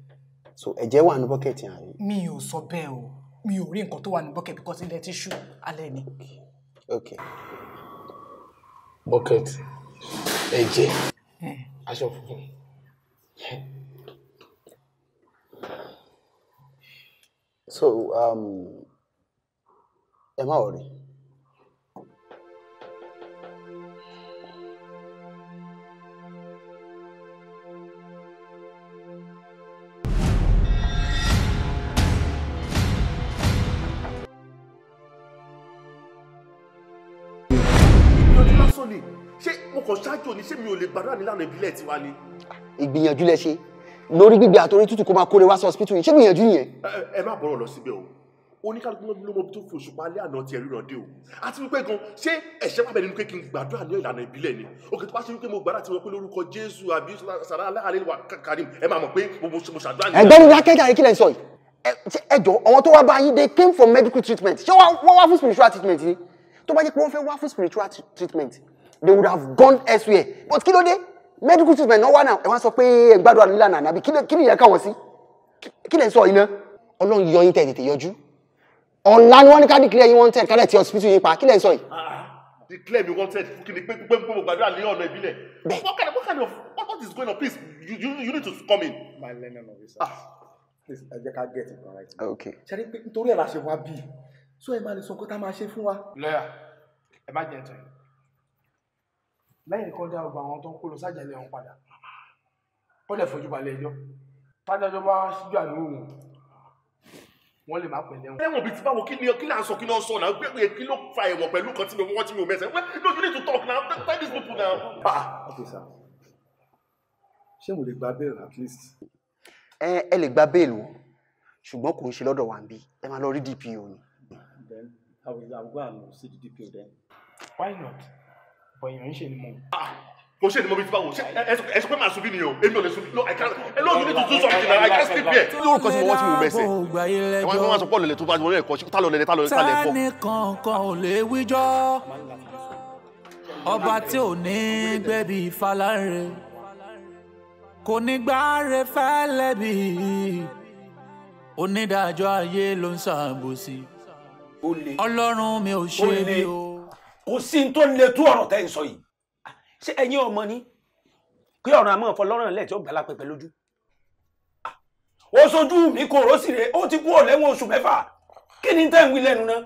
so ẹ̀jẹ̀ wà ní bọ́kẹ́ẹ̀tì yẹn. mi ò sọ bẹ́ẹ̀ o mi ò rí nǹkan tó wà ní bọ́kẹ́ẹ̀tì because ilẹ̀ ti ṣú alẹ́ ni. ok. bọ́kẹ́ẹ̀tì ẹ̀jẹ̀ aṣọ funfun. so ẹ má worry. ṣé mo kàn ṣáájú ni ṣé mi ò lè gbàdúrà nílànà ìbílẹ̀ tiwa ni. ìgbìyànjú lẹ ṣe lórí gbígbé àtòrí tútù kó máa kóre wá sí hospital yìí ṣé gbìyànjú nìyẹn. ẹ má bọ̀rọ̀ lọ síbẹ̀ o oníkálukú ló mọ tó fi òṣùpá alẹ́ àná tiẹ̀ ríran dé o àti wípé gan ṣé ẹ̀ṣẹ̀ wà bẹ́ẹ̀ nínú pé kí n gbàdúrà ní ìlànà ìbílẹ̀ ni òkè tó bá ṣe wípé mo gbàdúrà tí wọ́n pé lórúkọ Jésù àbí sàrà alẹ́ wà Karim ẹ máa mọ̀ pé mo ṣàdúrà ní. ẹgbẹ́ mi dákẹ́jà yìí kí lẹ̀ ń sọ yìí ẹ jọ àwọn tó wá bá yín they came for medical treatment ṣé wọ́n wá fún spiritual treatment ni tó bá jẹ́ pé wọ́n fẹ́ wá fún spiritual treatment they would have gone elsewhere but kí ló dé medical treatment náà wà náà ẹ wá sọ pé ẹ gbàdúrà nílànà ànábì kí ni ìyẹn káwọn sí kí lẹ̀ ń sọ yìí náà Ọlọ́run yọ yín tètè yọjú ọ̀la ni wọ́n ní ká declare yín wanted kálẹ̀ tí hospital yín pa kí lẹ̀ ń sọ yìí. declare me wanted kí ni pé mo gbàdúrà ní ọ̀nà ìbílẹ̀ what is going on please you need to come in. my learning officer please ẹ jẹ́ ká get it right. okay. ṣe ni pé nítorí ẹ̀ la ṣe wá bí so ẹ máa lè sọ nǹkan tá a máa ṣe fún wa. lọ́yà ẹ má jẹ́ ẹ̀tọ́ yìí lẹ́yìn kan dá ọgbà àwọn tó ń kó lọ sájàlẹ̀ wọn padà ó lè fojú balẹ̀ ẹjọ́ tájọ́jọ́ bá ṣíjú àdúrà wọn wọ́n lè má pè lẹ́wọ̀n. ẹ̀wọ̀n bíi ti báwo kí là ń sọ kí ló ń sọ náà gbé kí ló fa ẹ̀wọ̀n pẹ̀lú kan tí mi ò mẹ́sẹ̀ no you need to talk now tell these people now. officer ṣé mo lè gba bail at least. ẹ lè gba bail o ṣùgbọ́n kò ń ṣe lọ́dọ̀ wa ń bí ẹ máa lọ rí DPO ni. then I will go and see the DPO then. why not? bọ̀yàn ń ṣe ni mo. kò ṣe ni mo bí ti báwo ẹ sọ pé màá sunbí nìyẹn o èmi ò lè sunbí no I can't no you need to do something now I can't sleep here. tí yóò kọ́ sí mo wọ́n tí mo mẹ́sẹ̀ ẹ wọ́n máa sọ pọ́ọ̀lù lẹ̀ tó bá wọlé ẹ̀kọ́ tá lọ lẹ̀ pọ̀. tani kankan ò lè wíjọ́ ọba tí ò ní gbẹ̀bí falárẹ̀ kò ní gbáre fẹ́lẹ́bí onídàájọ́ ayé ló ń ṣàbòsí ọlọ́run mi ò ṣe ni o. kò sí tó le tó ọ̀rọ̀ tẹ́ ń sọ yìí ṣé ẹ̀yin ọmọ ni kí ọ̀rọ̀ àmọ́ ọ̀fọlọ́rọ̀ lẹ̀ tí ó gbà lápẹ̀pẹ̀ lójú ó sojú mi kò rò sí rẹ̀ ó ti kú ọ̀lẹ́wọ̀n oṣù 6 kí ni tẹ́ ń wí lẹ́nu náà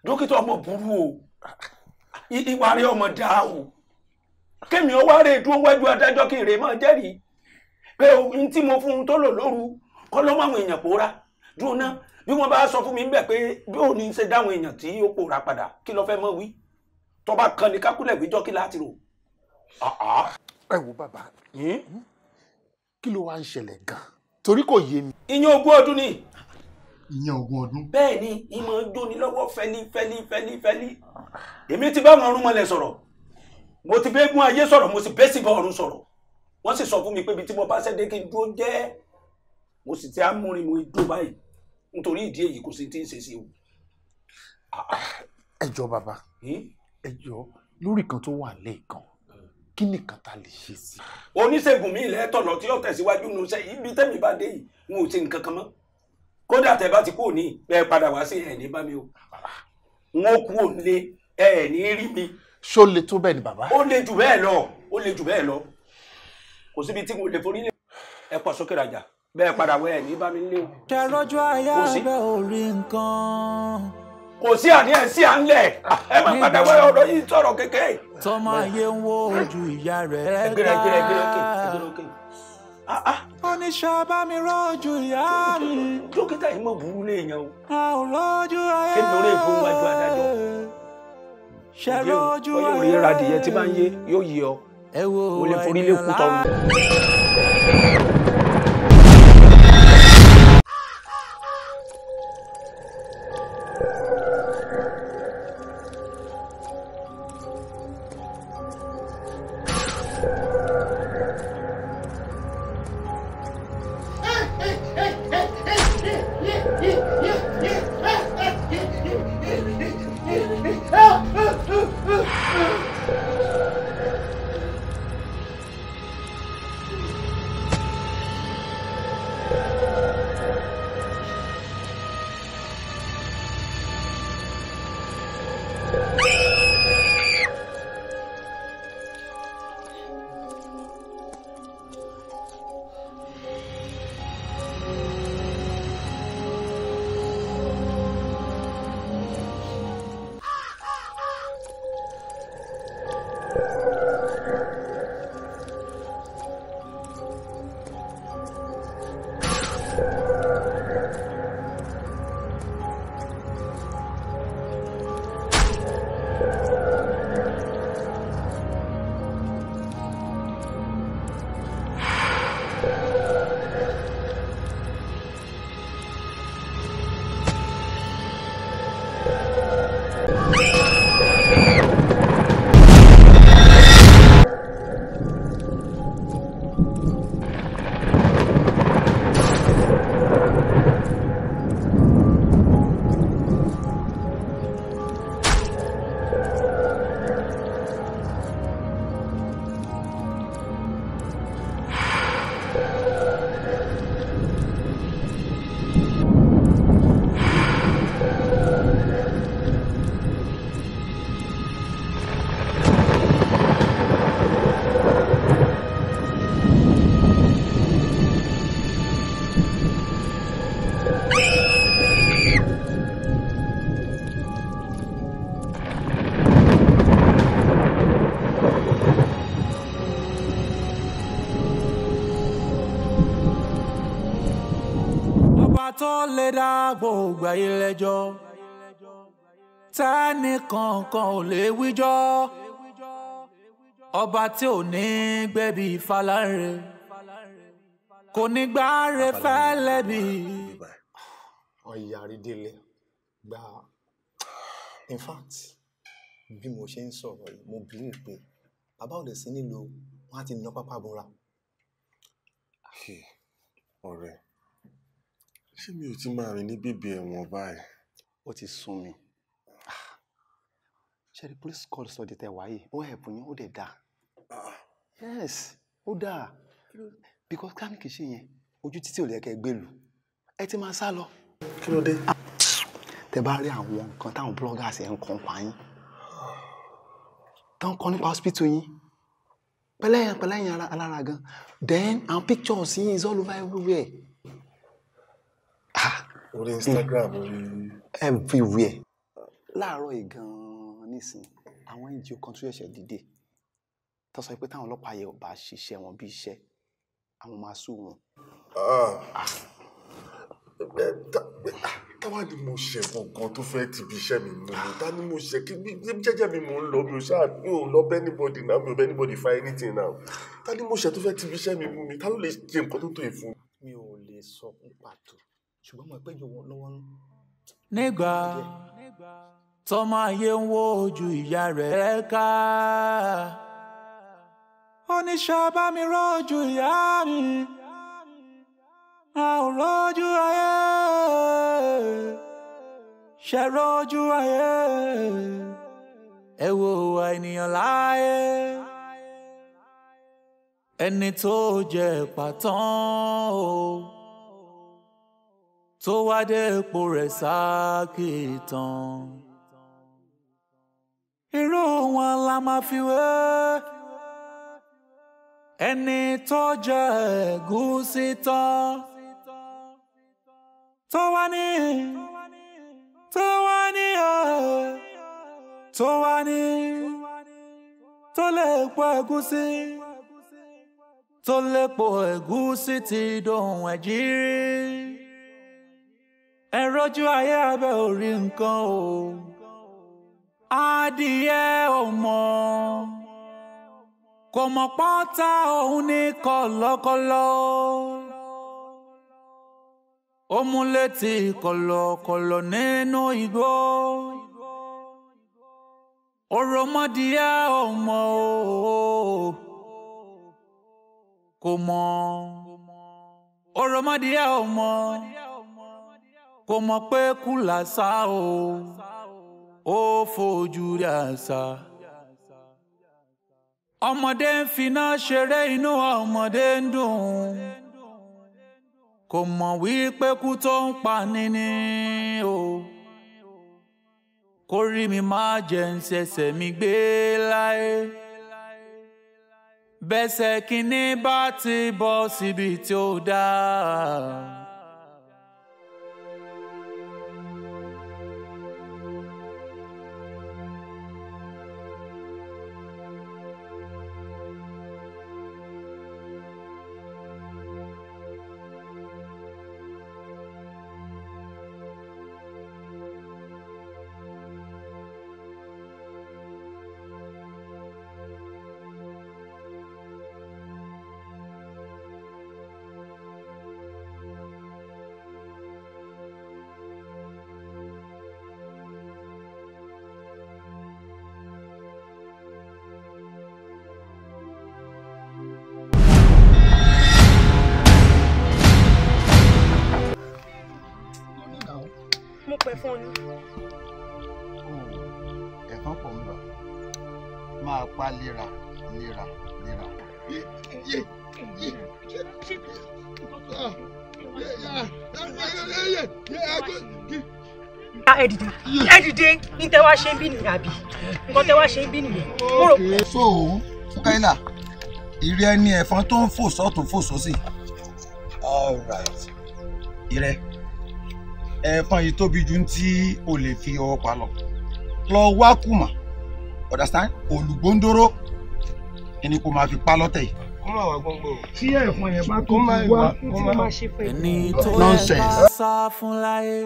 dókítà ọmọ burú o ìwà rẹ̀ ọmọ dáa o kémi ó wá rè dúró wájú adájọ́ kí rè máa jẹ́rìí pé ohun tí mo fún un tó lò lóru kọ́ ló máwọn èèyàn pòórá dúró náà bí wọ́n bá sọ fún mi ń bẹ̀ pé bí ò ní ṣe dáwọn èèyàn tí ó pòórá padà kí ló fẹ́ mọ́ wí tó bá kan ní kákúlẹ̀ wíjọ́ kí láti rò. ẹ wo bàbá kí ló wá ń ṣẹlẹ̀ gan-an torí kò yé mi. ìyẹn ogún ọdún ni. ìyẹn ogún ọdún. bẹ́ẹ̀ ni ìmọ̀ ń jóni lọ́wọ́ fẹ́lí èmi ti bá wọn ọ̀run mọ́lẹ̀ sọ̀rọ̀ mo ti bẹ́ẹ̀ gún ayé sọ̀rọ̀ mo sì bẹ́ẹ̀ sì bá ọ̀run sọ̀rọ̀ wọ́n sì sọ fún mi pé ibi tí mo bá ṣẹ́dé kí n dúró jẹ́ mo sì ti amúrin mo dúró báyìí nítorí ìdí èyí kò sí tí ń ṣe sí o. ẹ jọ̀ọ́ bàbá ẹ jọ̀ọ́ lórí kan tó wà lẹ́ẹ̀kan kí nìkan ta lè ṣe sí. oníṣègùn mi ilẹ̀ tọ̀nà tí ó tẹ̀síwájú nù sẹ́ ibi tẹ́mi bá dé yìí n ò ṣe nǹkan kan mọ́ kódà tẹ́ bá ti kú òní ẹ padà wá sí ẹ̀ ní bá mi o n ó kú òní ẹ ní rí mi. ṣó le tó bẹ́ẹ̀ ni bàbá. ó le jù bẹ́ẹ̀ lọ kò síbi tí mo lè forí lé ẹ pọ̀ sókè rajà bẹ́ẹ̀ padà wọ ẹ̀ ní bá mi lé o. ṣàròjọ àyà bẹ́ẹ̀ ò rí nǹkan. kò sí àníyàn sí à ń lẹ̀ ẹ má padà wọ ọ̀rọ̀ yìí sọ̀rọ̀ kékeré. tọmọ ayé ń wo ojú ìyá rẹ̀ ká. Oníṣẹ́ bá mi rọ́jú ìyá mi. Dókítà yìí mọ̀ burú léèyàn o. A ò rọ́jú ayé. Kí ni orí ìfowó wájú adájọ́? Ṣé rọ́jú ayé. Bọ́yọ̀ rí radìyẹ tí bá ń yé yóò yí ọ. Ẹ wo o lè forí lé kú tọ́nu. Tó lè dá gbogbo ayé lẹ́jọ́ tẹ́nì kankan ò lè wíjọ́ ọba tí ò ní gbẹ̀bí Fálárè kò ní gbáre fẹ́lẹ́bí. ọ̀yàrí délé gba in fact bí mo ṣe ń sọ̀rọ̀ yìí mo believe pé bàbá ò lè sí nílùú wọn á ti ná pápá bora. ọ̀rẹ́ ṣé mi ò ti máa rìn ní bèbè ẹ̀wọ̀n báyìí. ó ti sún mi. ṣe rí police call sọ di tẹ wáyé ó ẹ̀bùn yín ó dẹ̀ dáa. yes ó dáa because kámi kì í ṣe yẹn ojú títí ò lè kẹ́ gbé lù ẹ ti máa sá lọ. kí ló dé. tẹ bá rí àwọn nǹkan táwọn bloggers ẹ̀ ń kàn pa yín tán kọ́ nípa hospital yín pẹ̀lẹ́ yín alára gan then àwọn pictures yín is all over everywhere. orí Instagram orí. everywhere. láàárọ̀ yìí gan-an nísìn àwọn NGO kan tún ṣẹ̀ṣẹ̀ dìde tó sọ pé táwọn ọlọ́pàá yẹn ò bá ṣiṣẹ́ wọn bí iṣẹ́ àwọn máa sùn wọn. táwa ni mo ṣe gangan tó fẹ́ ti bí iṣẹ́ mi mú mi ta ni mo ṣe kí jẹ́jẹ́ mi mò ń lọ mi ò ṣáà mi ò lọ bẹ́ anybody náà mi ò bẹ́ anybody fa anything now ta ni mo ṣe tó fẹ́ ti bí iṣẹ́ mi mú mi ta ló lè ṣe nǹkan tó tó yìí fún mi. mi ò lè sọ fún pàtó ṣùgbọ́n mo pẹ́ jù wọ́n lọ́wọ́ nù. nígbà tọ́mọ ayé ń wo ojú ìyá rẹ̀ ká oníṣẹ́ bá mi rọ́jú ìyá mi a ò rọ́jú ayé ṣe rọ́jú ayé ẹ wo ènìyàn láyé ẹni tó jẹ pàtán o tó wá dé ipò rẹ̀ sákìtàn irú wọn la máa fi wé ẹni tó jẹ ẹ̀gúsí tán tó wá ní tó lè pọ̀ ẹ̀gúsí tó lépo ẹ̀gúsí ti dohun ẹ̀jírí. Ẹ rọ́jú ayé abẹ́ orí nǹkan o. Adìyẹ ò mọ̀, kò mọ̀ pọ́tà òun ní kọ̀lọ̀kọ̀lọ̀. Ó mú létí kọ̀lọ̀kọ̀lọ̀ nínú igbó. Òròmọdìyẹ ò mọ̀ o, kò mọ̀. Òròmọdìyẹ ò mọ̀, kò mọ̀ pé kú làṣà o, ó fojú rí àṣà. Ọmọdé ń finá ṣeré, inú ọmọdé ń dùn, kò mọ̀ wípé kú tó ń pa níní o. Kórí mi má jẹ́ ń ṣẹ̀ṣẹ̀ mi gbé láyé. Bẹ́sẹ̀ kínní bá ti bọ́ síbi tí ó dáa. Mo pè fún ni. Ẹ̀fọn pọ̀ ń lọ. Máa pa léra. Ẹ dìde, ní tẹ́ wá ṣe ń bí nìyà bí. Nǹkan tẹ́ wá ṣe ń bí nìyẹn. So, Fúkáìlà, ìrẹ ẹni ẹ̀fọn tó ń fò sọ́tún fò sósì. All right. Ìrẹ. Ẹ̀fọn yìí tóbi ju tí o lè fi ọwọ́ pa lọ. Lọ wá kùmà, understand? Olùgbòǹdóró ẹni kò máa fi pa lọ́tẹ̀ yìí. Kó máa wà gbọ́ngbò. Tí ẹ̀fọn yẹn bá tó wá, kó máa ṣe fẹ́. Ẹni tó yẹ ká sá fún láyé.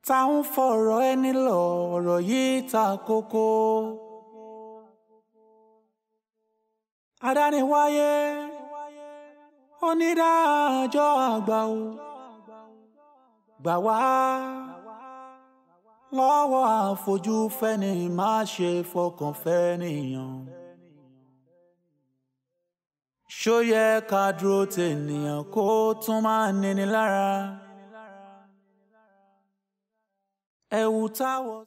Táwọn fọ̀rọ̀ ẹni lọ, ọ̀rọ̀ yìí ta kókó. Adániwáyé, onídàájọ́ àgbà o. Gbà wá lọ́wọ́ àfojúfẹ́ni, má ṣe fọkàn fẹ́nìyàn. Ṣó yẹ ká dúró tènìyàn kó tún máa níni lára? Ẹ̀wù táwọ̀.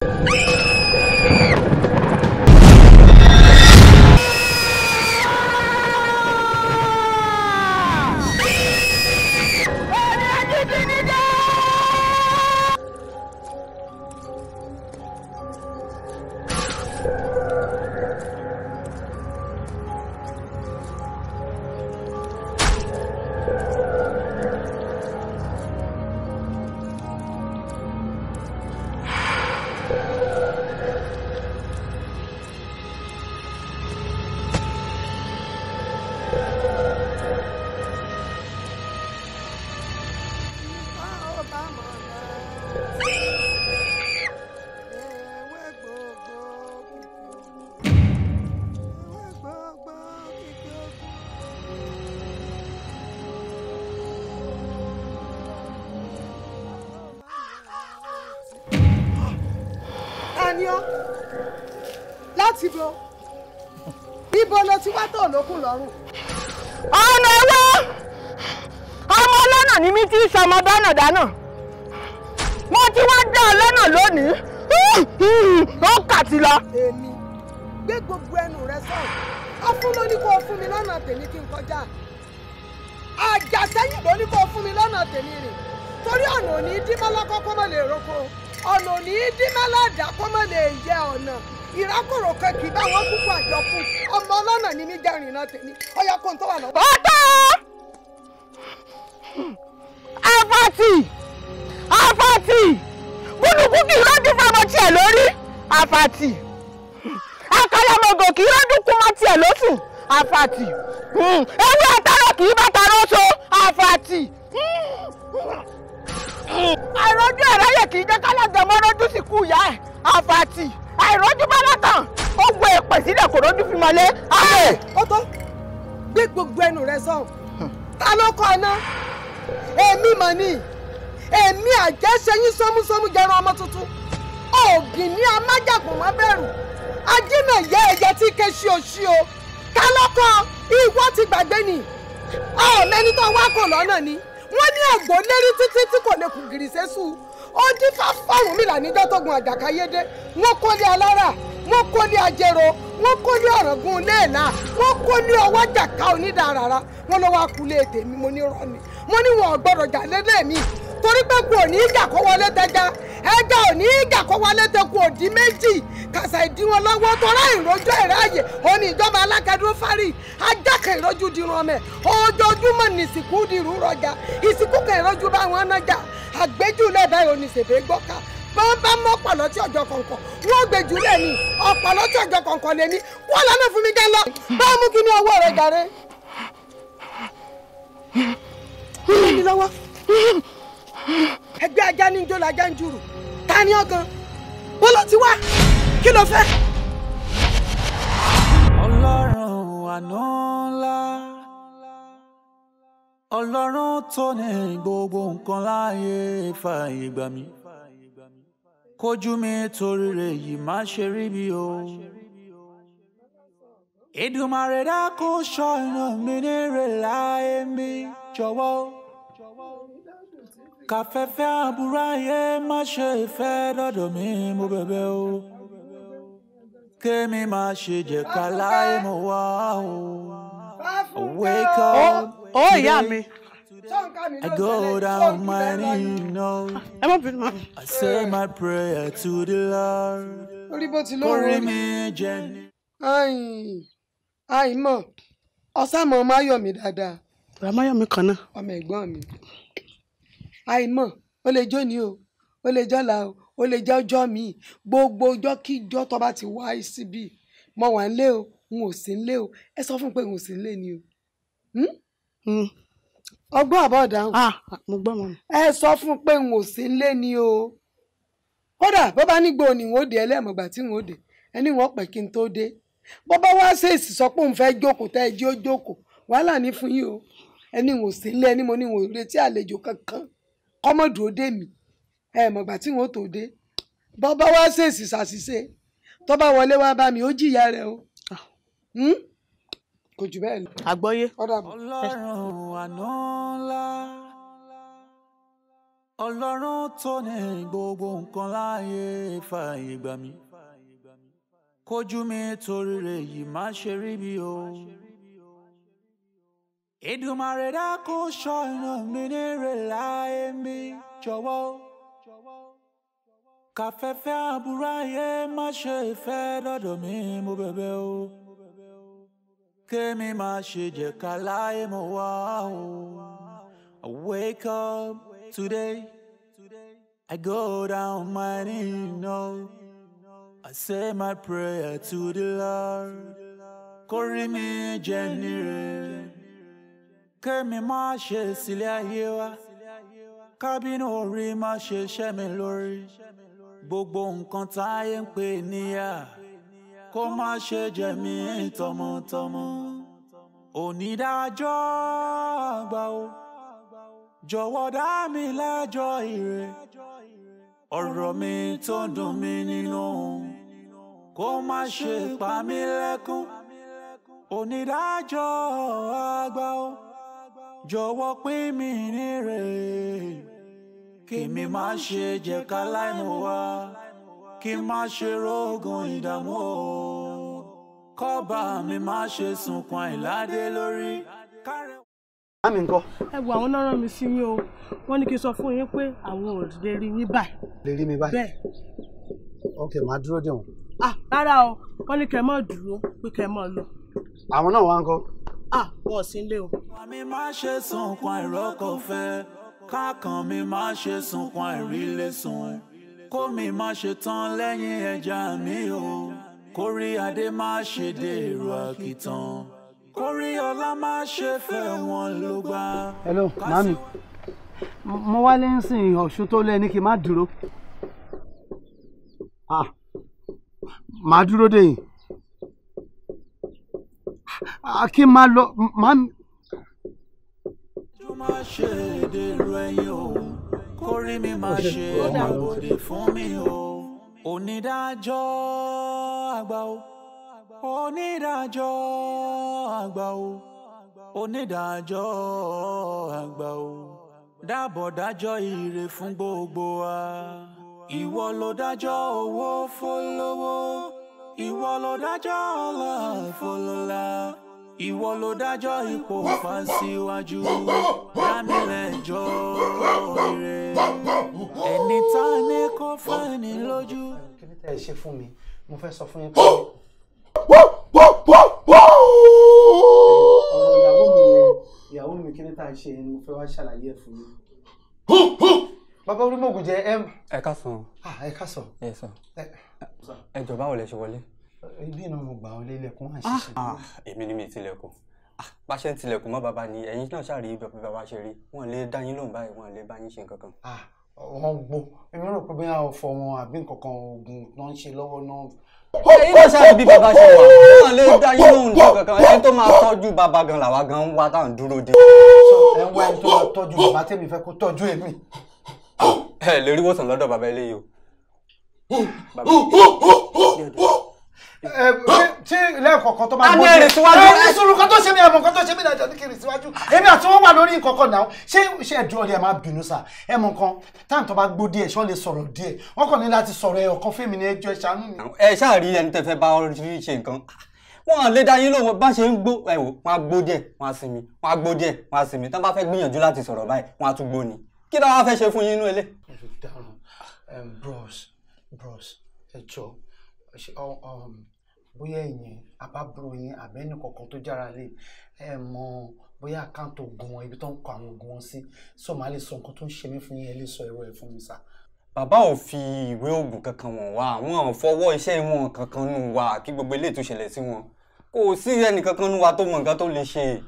Láti bo ibo ló ti wá tó lókun lọ́rùn. Ọ̀nà ẹ̀wọ́ ọmọ ọlọ́nà ni mí tí sọmọ dáná dáná. Mo ti wá dá ọ lọ́nà lónìí. Ó kà ti lọ. Èmi gbé gbogbo ẹnu rẹ sọ̀rọ̀. Ó fún ló ní kó o fún mi lọ́nà tèmi kí n kọjá. Àjàsẹ́yìn ló ní kó o fún mi lọ́nà tèmi rìn. Torí ọ̀nà ò ní dímọ́lá kọ́kọ́ mọ́ lè roko. Ọ̀nà ò ní dímọ́lá dà kọ́ mọ́ lè yẹ ọ̀nà. Ìrákòrò kan kì í bá wọn kúkú àjọkù. Ọmọ ọlọ́nà ni mí jẹ́ ìrìnà tèmi. Ọyọ kò ń tó wà lọ́wọ́. Ọ̀tọ̀! Àfàtì! Búlùkù kì í rọ́dún fọmọ tiẹ̀ lórí. Àfàtì! Àkàlàmọ̀gò kì í rọ́dún kúmọ tiẹ̀ lóṣù. àfàtì ewé àtàrà kì í bá tarọ́ so àfàtì àìrọ́jú ẹ̀ráyè kì í jẹ́ kálájà mọ́ rọ́jú sí kú ìyá ẹ̀ àfàtì àìrọ́jú bá látàn ó gbé èpè sílẹ̀ kò rọ́jú fi mọ́lé. ó tó gbé gbogbo ẹnu rẹ sọ̀hún ta ló kọ́ ọ ná èmi mọ̀ ni èmi àjẹsẹ́yìn sọ́músọ́mú jẹran ọmọ tuntun ògìn ní amájàgùn má bẹ̀rù ajínà yẹ ẹ̀jẹ̀ tí ké ṣíoṣío ta ló kọ́ ìwọ ti gbàgbé ni ọ̀mẹ́ni tó wá kò lọ́nà ni wọ́n ní àgbò lérí títí tí kò lè kù gìrì sẹ́sù ó dífá fáwọn mi là níjọ́ tó gun àjàkáyédé wọ́n kó lé alára wọ́n kó lé ajérò wọ́n kó lé ọ̀rọ̀gùn léèlà wọ́n kó lé ọwọ́ jàká onídàárara wọ́n lọ́wọ́ akulé tèmi mo ní rọ́ọ̀nì mo ní wọn gbọ́dọ̀ jà lélẹ̀ mi torí pé kò ní ìjà kó wọlé tẹja ẹja ò ní ìjà kó wọlé tẹkù òdì méjì kàṣà ìdíwọn lọ́wọ́ tọ́lá ìrójú ẹ̀ráàyè òní ìjọba alákẹ́dúró fárí ajáka ìrójú dirun ọmọ ẹ̀ ojoojúmọ́ ní ìsìnkú dirú rọjà ìsìnkú kan ìrójú bá wọn nájà àgbéjúlẹ̀ báyìí oníṣègbè gbọ́ká bọ́n bá mọ́ ọ̀pọ̀lọ́ tí ọjọ́ kọ̀ọ̀kan wọ́n gbèjúlẹ̀ ní ọ̀pọ̀lọ́ tí ọjọ́ kọ̀ọ̀kan lè ní wọ́n lọ́nà fún mi gẹ́ lọ bá mú kí ní owó rẹ̀ jàre. ní lọ́wọ́ ẹgbẹ́ ajá ní njó lajá ń jùrù ta ni ọ̀gán bó ló ti wá kí ló fẹ́. Ọlọ́run àná ńlá Ọlọ́run tó ní gbogbo nǹkan láàyè fààyè gbà mí kójú mi torí rẹ̀ yìí má ṣe rí bí o. Èdùmàrè dákun ṣọ́ iná mi ní rẹ̀ láyé mi jọ̀wọ́. Kàfẹ́fẹ́ àbúrò ayé má ṣe fẹ́ dọ́dọ̀ mi mo bẹ̀bẹ̀ o. Kémi má ṣe jẹ́ ká láyé mo wá o. Wake up today. I go down my knees, no. I say my prayer to the Lord. Kórè mi jẹ ní. Àìmọ̀ ọ̀sàmọ̀ Máyọ̀mí dáadáa. Bàbá Máyọ̀mí kan náà. Ọmọ ẹ̀gbọ́n mi. Àìmọ̀ ó lè jó ní o ó lè jọ́la o ó lè jẹ́ ọjọ́ mi gbogbo ọjọ́ kíjọ́ tó bá ti wá síbí mo wà ń lé o n ò sí ń lé o ẹ sọ fún pé n ò sí ń lé ni o. Ọgbọ́n àbọ̀ dáhùn. Mo gbọ́ mọ́. Ẹ sọ fún pé n ò sí ń lé ni o. Kódà bó bá nígbò ni n ó dé ẹlẹ́mọ̀gbà tí n ó dé ẹni wọn pẹ̀ kí n tó dé. Bó bá wá ṣèèsì sọ pé òun fẹ́ jókòó tẹ́ ẹ jí ó jókòó wàhálà ní fún yín o. Ẹni n ò sí ń lé ẹni mo ní n ò retí àlejò kankan kọ́mọ̀dù ó dé mi ẹ mọ̀gbà tí n ó tó dé. Bó bá wá ṣèèsì ṣàṣìṣe tó bá wọlé wá bá mi ó jìyà rẹ̀ o. Kò jù bẹ́ẹ̀ lọ. Àgbọ́yé. Ọlọ́run àná ńlá Ọlọ́run tó ní gbogbo nǹkan láàyè fààyè gbà mí kójú mi torí rẹ̀ yìí má ṣe rí bí o. Èdùmàrè dákun ṣọ́ iná mi ní rẹ̀ láyé mi jọ̀wọ́. Kàfẹ́fẹ́ àbúrò ayé má ṣe fẹ́ dọ́dọ̀ mi mo bẹ̀bẹ̀ o. Kémi má ṣe jẹ́ ká láyé mo wá o. I wake up today, I go down my knees, no. I say my prayer to the Lord. Kórè mi jẹ níre. Kémi má ṣe sílẹ̀ ayé wa. Kábínú orí má ṣe ṣẹ́ mi lórí. Gbogbo nǹkan táyé ń pè níyà. Kó má ṣe jẹ mí tọmọtọmọ. Onídàájọ́ àgbà o. Jọ̀wọ́ dá mi lẹ́jọ́ ire. Ọ̀rọ̀ mi tó dùn mí nínú. Kó má ṣe pa mí lẹ́kún. Onídàájọ́ àgbà o. Jọ̀wọ́ pín mi níre. Kémi má ṣe jẹ́ ká láìmọ̀ wá. Kí má ṣe rógun ìdààmú o. Kọ́ba mi má ṣe sunkún àìládé lórí. Àmì ńkọ́. Ẹ wo àwọn náà rán mi sí yín o. Wọ́n ní kí n sọ fún yín pé àwọn ò lè rí yín báyìí. Lè rí mi báyìí? Bẹ́ẹ̀. Ok, màá dúró dè wọ́n. Rárá o, wọ́n ní kẹ́ ẹ má dúró pé kẹ́ ẹ má lọ. Àwọn náà wá ń kọ́. Wọ́n sì ń lé o. Mi má ṣe sunkún àìrọ́kọ̀fẹ́. Kákan mi má ṣe sunkún àìrílé sùn. Kó mi má ṣe tán lẹ́yìn ẹja mi o. Kórí adé má ṣe dèrò àkìtàn. Kórìọ́lá má ṣe fẹ́ wọn ló gbà. Hello, mami. Mo wá lé ń sìn Ọ̀ṣun tó lé ní kí n má dúró. Màá dúró dè yín. Kí n máa lọ, mami. Ojú má ṣe dèrò ẹ̀yìn o, kórí mi má ṣe àbòdè fún mi o. Onídàájọ́ àgbà o, onídàájọ́ àgbà o, onídàájọ́ àgbà o. Dábọ̀ dájọ́ ire fún gbogbo wa. Ìwọ ló dájọ́ owó fólówó, ìwọ ló dájọ́ ọlá fọlọ́lá, ìwọ ló dájọ́ ipò fàṣíwájú. Dámilẹ́jọ́ ire, ẹni tá a ní kó fẹ́ni lójú. Kí ni tẹ́ ẹ ṣe fún mi? Mo fẹ́ sọ fún yín pé ìyàwó mi kí ni tá a ṣe ni mo fẹ́ wá ṣàlàyé ẹ̀ fún yín. Bàbá Orímọ̀gùn jẹ́ ẹ káàsán. Ẹ káàsán. Ẹ sọ. Ẹ jọ̀ọ́ báwo lẹ ṣe wọlé? Ibi náà mo gbà wọlé ilẹ̀kùn wà ṣiṣẹ́. Èmi ni mi tilẹ̀kùn. Bá ṣe ń tilẹ̀kùn mọ́ bàbá ni ẹ̀yin náà ṣáà rí ibi bàbá ṣe rí. Wọ́n lè dá yín lóhùn báyìí, wọ́n lè bá yín ṣe nǹkan kan. Wọ́n gbó. Èmi rò pé bí wọ́n fọ wọn àbí nǹkan kan oògùn náà ń ṣe lọ́wọ́ náà. Ẹ̀yin náà ṣáà rí bí bàbá ṣe wà. Wọ́n lè dá yín lóhùn nǹkan kan. Ẹni tó máa tọ́jú bàbá gan làwa gan ń wá tá à ń dúró dé. Ẹ ń wá ẹni tó máa tọ́jú bàbá tèmi fẹ́ kó tọ́jú èmi. Ẹ lè rí wòsàn lọ́dọ̀ bàbá eléyìí o. Tí lẹ́ẹ̀kọ̀ọ̀kan tó máa gbọ́ ẹ̀ síwájú. Ẹ sọ̀rọ̀ kan tó ṣe mí ẹ̀mọ̀ kan tó ṣe mí nàìjíríà ní kiri síwájú. Èmi àti wọn wà lórí nǹkan kan náà. Ṣé ẹ̀dùn ọ̀dẹ̀ máa bínú sà? Ẹ mọ̀ kan táwọn tó bá gbó díẹ̀ ṣọ́ lè sọ̀rọ̀ díẹ̀. Wọ́n kàn ní láti sọ̀rọ̀ ẹ̀ ọ̀kan fún mi ní ẹjọ́ ìṣàánú mi. Ẹ ṣáà rí ẹni tẹ́ fẹ́ bá rí ṣe nǹkan. Wọ́n lè dá yín lóhùn bá ṣe ń gbó ẹ wò wọ́n á gbó díẹ̀ wọ́n á sinmi wọ́n á gbó díẹ̀ wọ́n á sinmi tán bá fẹ́ gbìyànjú láti sọ̀rọ̀ báyìí wọ́n á tún gbó ni. Kí ló wá fẹ́ ṣe fún yín inú ilé? Bros ẹ jọ̀ọ́ bóyá ẹ̀yin àbábúrò yín àbẹ́ni kankan tó jára lé ẹ mọ bóyá àkáǹtì oògùn wọn ibi tó ń kọ àwọn oògùn wọn sí sọ máa lè sọ nǹkan tó ń ṣe mí fún yín ẹ lè sọ ẹ̀rọ ẹ̀ fún mi sá. Bàbá ò fi ìwé oògùn kankan wọ̀n wá àwọn ò fọwọ́ iṣẹ́ wọn kankan nù wá kí gbogbo eléyìí tó ṣẹlẹ̀ sí wọn kò sí ẹnì kankan nù wá tó mọ nǹkan tó lè ṣe.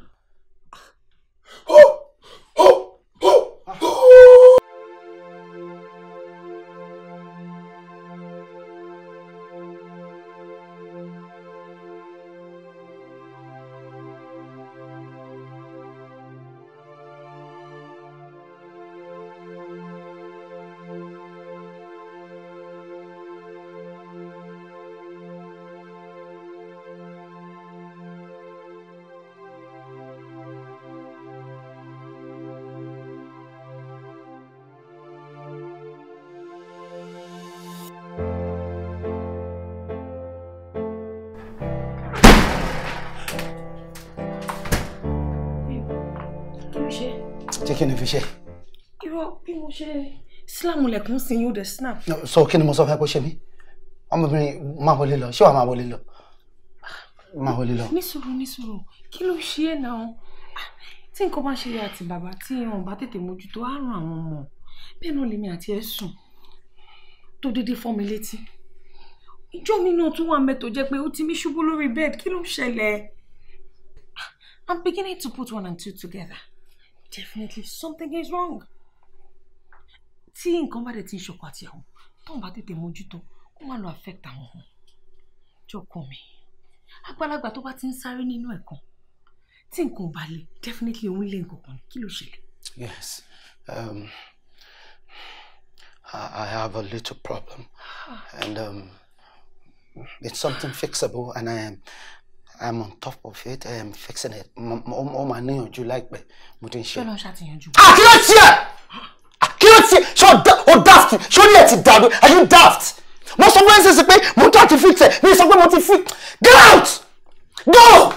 Ṣé kí ni fi ṣe? Irọ́ bí mo ṣe sílámù lẹ̀kùn sí yóò dé snap. Sọ kí ni mo sọ fẹ́ kó ṣe mí? Ọmọbìnrin máa wọlé lọ, ṣé wàá máa wọlé lọ? Máa wọlé lọ. Ní sùúrù, kí ló ṣe é náà? Tí nǹkan bá ṣe àti bàbá tí wọn bá tètè mójútó á ràn àwọn ọmọ. Bẹ́ẹ̀ náà lèmi àti ẹ̀ sùn tó dédé fọ́ mi létí. Ìjọ́ mi náà tún wà mẹ́ tó jẹ́ pé ó ti mí ṣubú lórí bed, kí ló ṣẹlẹ̀? I'm beginning to put one and two together. Definitely something is wrong. Tí nǹkan bá dẹ̀ ti ń ṣọkọ àti àwọn tó ń bá tètè mójútó kó má lọ affect àwọn ọmọ. Jókòó mi. Àgbàlagbà tó bá ti ń sáré nínú ẹ̀kan. Tí nǹkan ò bá le, definitely òun lé nǹkan kan. Kí ló ṣẹlẹ̀? Yes. I have a little problem. And it's something fixable and I'm on top of it. I am fixing it. Ó máa níyànjú láìpẹ́. Mo ti ń ṣe. Ṣé ló ń ṣàtìyànjú? Kí ló tiẹ̀? Kí ló tiẹ̀? Ṣé o daft? Ṣé o ní ẹ̀ ti dàgbé? Are you daft? Mo sọ fún ẹ ṣe pé mo try to fix it. Mi sọ pé mo ti fix. Get out! Go!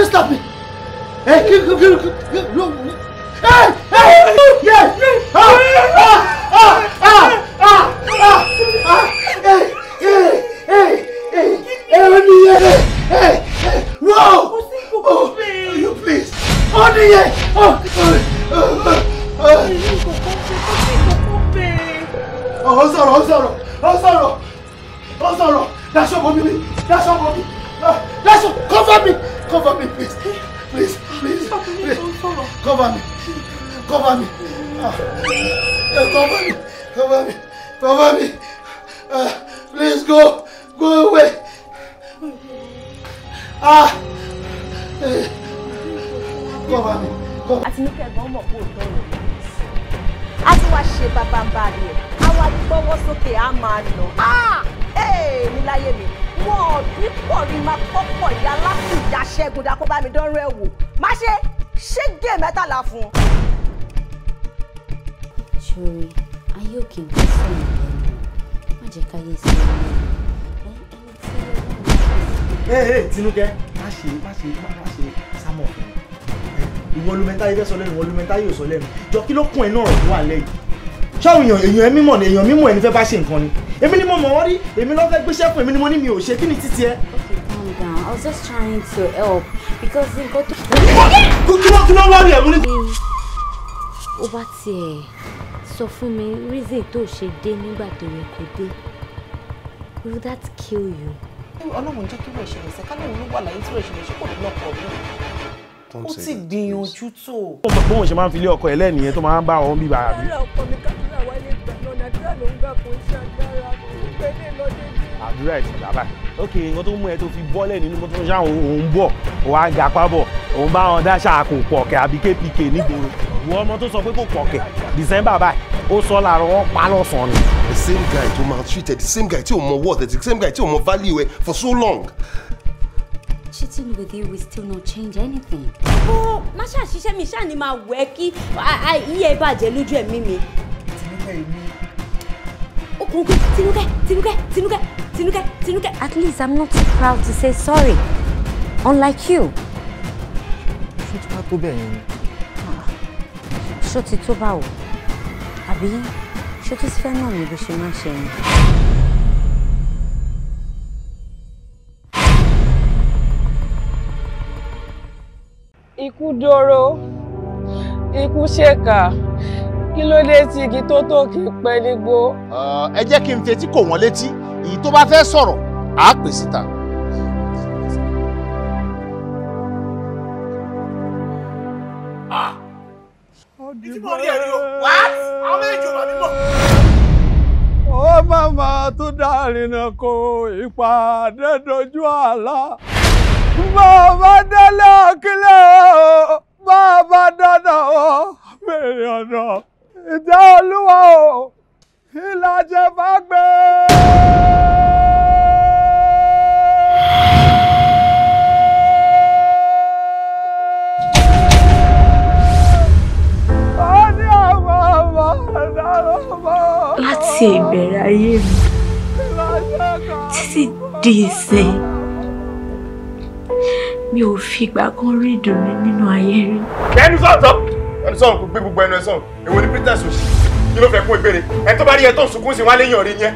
stop me. Hey, no. Hey! Yes! Hey! Whoa! Oh, you please. Oh, sorry. That's your mommy. Cover me, please. Please. Cover me. Cover me. Please go away. Cover me. Àti ní kẹ́gbọ́n mọ̀ kó tọ́ rẹ̀. A ti wá ṣe bàbá ń bá rẹ̀. A wá gbọ́wọ́ sókè á máa lọ. Mi láyé mi. Wọ́n bí pọ̀ rí máa kọ́pọ̀ ìyá láti ìyá ṣẹ́gun dákó bá mi dánrọ́ ẹ̀ wò. Má ṣe ṣégè mẹ́tàlá fún un. Ṣòro ayé òkè ń bọ́ sọ̀rọ̀ lẹ́nu. Má jẹ́ káyé sí ọ̀rọ̀ lẹ́nu. Tinúkẹ́, má ṣe sámọ̀ fún mi. Ìwọ olùmẹ́ta yìí fẹ́ sọ lẹ́nu, ìwọ olùmẹ́ta yìí ò sọ lẹ́nu. Jọ kí ló kún ẹ náà rọ̀ tó wà lẹ́yìn? Ṣáwọn èèyàn mímọ̀ ni èèyàn mímọ̀ ẹni fẹ́ bá ṣe nǹkan ni. Èmi ni mo mọ̀ wọ́n rí, èmi ló fẹ́ gbéṣẹ́ fún èmi ni mo ní mi ò ṣe, kí ni títí ẹ? Okay, calm down. I was just trying to help because nǹkan tó. Kí ló wọ́n rí ẹ̀ mú ní. Ó bá tiẹ̀ sọ fún mi reason tó ṣe dé nígbà tó yẹ kó dé. Will that kill you? Ọlọ́run jẹ́ kí wọ́n ìṣẹ̀lẹ̀ ṣe kálẹ̀ òun wà láyé tí wọ́n ìṣẹ̀lẹ̀ ṣe kò ní lọ́pọ̀ ọdún. Ó ti gbìyànjú tó. Bóun ṣe máa ń fi ilé ọkọ ẹ̀ lẹ́nìyẹn tó máa ń bá wọn bí bàrà bí. Àdúrà ẹ̀ ti gbà báyìí. Ok, nǹkan tó mú ẹ tó fi bọ́lẹ̀ nínú nǹkan tó ń ṣá òun bọ̀, òun á ga pábọ̀, òun bá wọn dáṣà kò pọ̀kẹ́ àbí KPK nígboro. Ìwọ ọmọ tó sọ pé kò pọ̀kẹ́, December báyìí, ó sọ láàárọ̀ wọn pa lọ́sàn-án ni. The same guy tó maltreated, the same guy tí ò mọ worth, the same guy tí ò mọ value ẹ for so long. Cheating with you will still not change anything. Ó má ṣàṣìṣe mi ṣáà ni máa wẹ̀ kí iye ìbàjẹ́ lójú ẹ̀mí mi. Tinúkẹ́. At least I'm not too proud to say sorry. Unlike you. Ṣé tí wàá tó bẹ́ẹ̀ yẹn ni? Ṣó ti tó báwo? Àbí ṣó tó ti fẹ́ náà mi bó ṣe máa ṣe ni? Ikú dóró, ikú ṣèkà, kí ló dé tí igi tó tó kì í pẹ́ nígbó? Ẹ jẹ́ kí n fetí kò wọ́n létí, èyí tó bá fẹ́ sọ̀rọ̀, á pè síta. Ìtumọ̀ rí ẹ̀rí o, what? Àwọn méjì ò wà mímọ̀. Ó màmá tó dárìnà kó ìpàdé dojú àlá. Bàbá délé òkìlẹ̀ o, bàbá dandan o, bèrè ọ̀nà. Ìjẹ́ Olúwa o, ìlàjẹ̀ bá gbé. Láti ìbẹ̀rẹ̀ ayé mi títí di ìsìn mi ò fìgbà kan rí ìdùnnú nínú ayé rí. Ẹnu sọ̀rọ̀ kò gbé gbogbo ẹnu ẹ sọ̀rọ̀ èwo ni princess òsì kí ló fẹ́ kún ìbéèrè ẹ tó bá rí ẹ tó ń sunkún sí wọn léyìn ọ̀rẹ́ yẹn.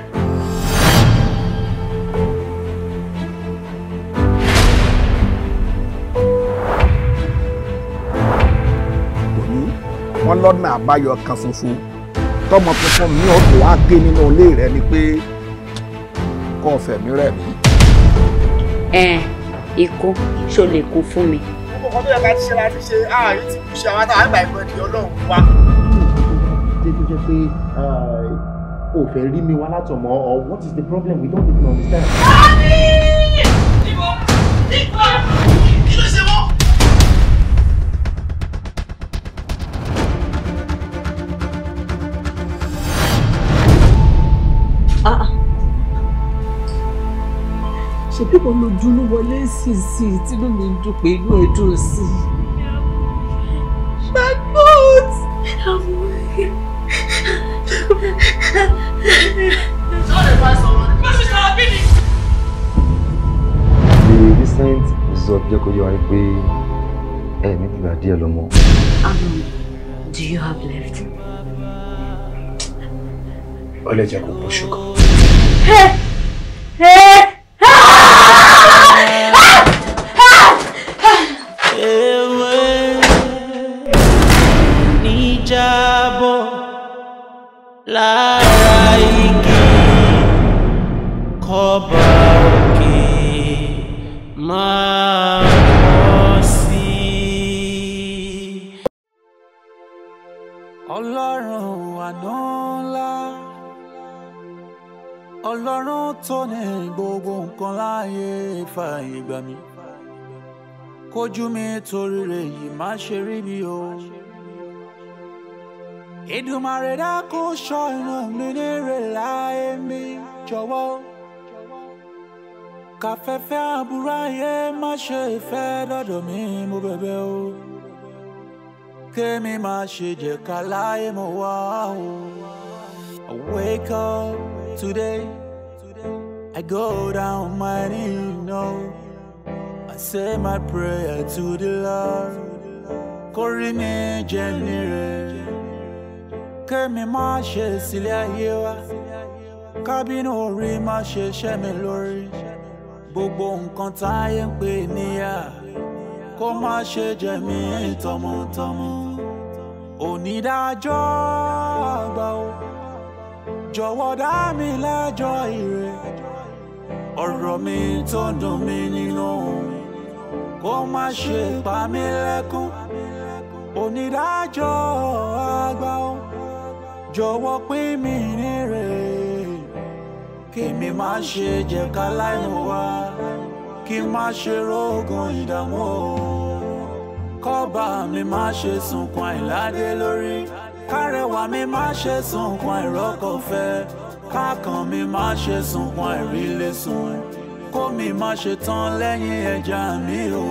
Wọ́n lọ́nà àbáyọ kan ṣoṣo tọmọ tuntun mi ò tó wá gé nínú ilé rẹ ni pé kọ́ fẹ̀mí rẹ̀ mí. Ikú ṣó lè kú fún mi. Gbogbo nǹkan tó yẹ ká ti ṣe láti ṣe ààrin ti kú ṣe àwọn àtàwọn àgbà ìgbọ̀n di Ọlọ́run wa. Ṣé tó jẹ́ pé o fẹ́ rí mi wá látọmọ or what is the problem we don't even understand. Kí ló ṣe wọ́n? Ṣebí mo lójú ló wọlé sísìn tínú mi ń dùn pé inú ẹ dùn sí. Magbot! The recent jẹ́ kó yé wa pé ẹ ní ìgbà díẹ̀ lọ mọ́. Do you have left? Ó lè jẹ́ kó pọ̀ ṣùgbọ́n. Níjàbọ̀ lára igi kọ́ba òkè máa bọ́ sí. Ọlọ́run àná ńlá, Ọlọ́run tó ní gbogbo nǹkan láyé fààyè gbà mí. Kójú mi torí rẹ̀ yìí má ṣe rí mi o. Èdùmàrè dákun ṣọ́ inú mi nírè láyé mi jọ̀wọ́. Kàfẹ́fẹ́ àbúrò ayé má ṣe ìfẹ́ dọ́dọ̀ mi mo bẹ̀bẹ̀ o. Kémi má ṣe jẹ́ ká láyé mo wá o. I wake up today, I go down my knees, no. I say my prayer to the Lord. Kórí mi jẹ́ nire. Kémi má ṣe sílẹ̀ ayé wa. Kábínú orí má ṣe ṣẹ́ mi lórí. Gbogbo nǹkan táyé ń pè níyà. Kó má ṣe jẹ mí tọmọtọmọ. Onídàájọ́ àgbà o. Jọ̀wọ́ dá mi lẹ́jọ́ ire. Ọ̀rọ̀ mi tó ń dùn mí nínú. Kó má ṣe pa mí lẹ́kún. Onídàájọ́ àgbà o. Jọ̀wọ́ pín mi níre. Kémi má ṣe jẹ́ ká láìmọ̀ wá. Kí má ṣe rógun ìdààmú o. Kọ́ba mi má ṣe sunkún àìládé lórí. Kárẹwà mi má ṣe sunkún àìrọ́kọ̀fẹ́. Kákan mi má ṣe sunkún àìrílẹ̀sùn. Kó mi má ṣe tán lẹ́yìn ẹja mi o.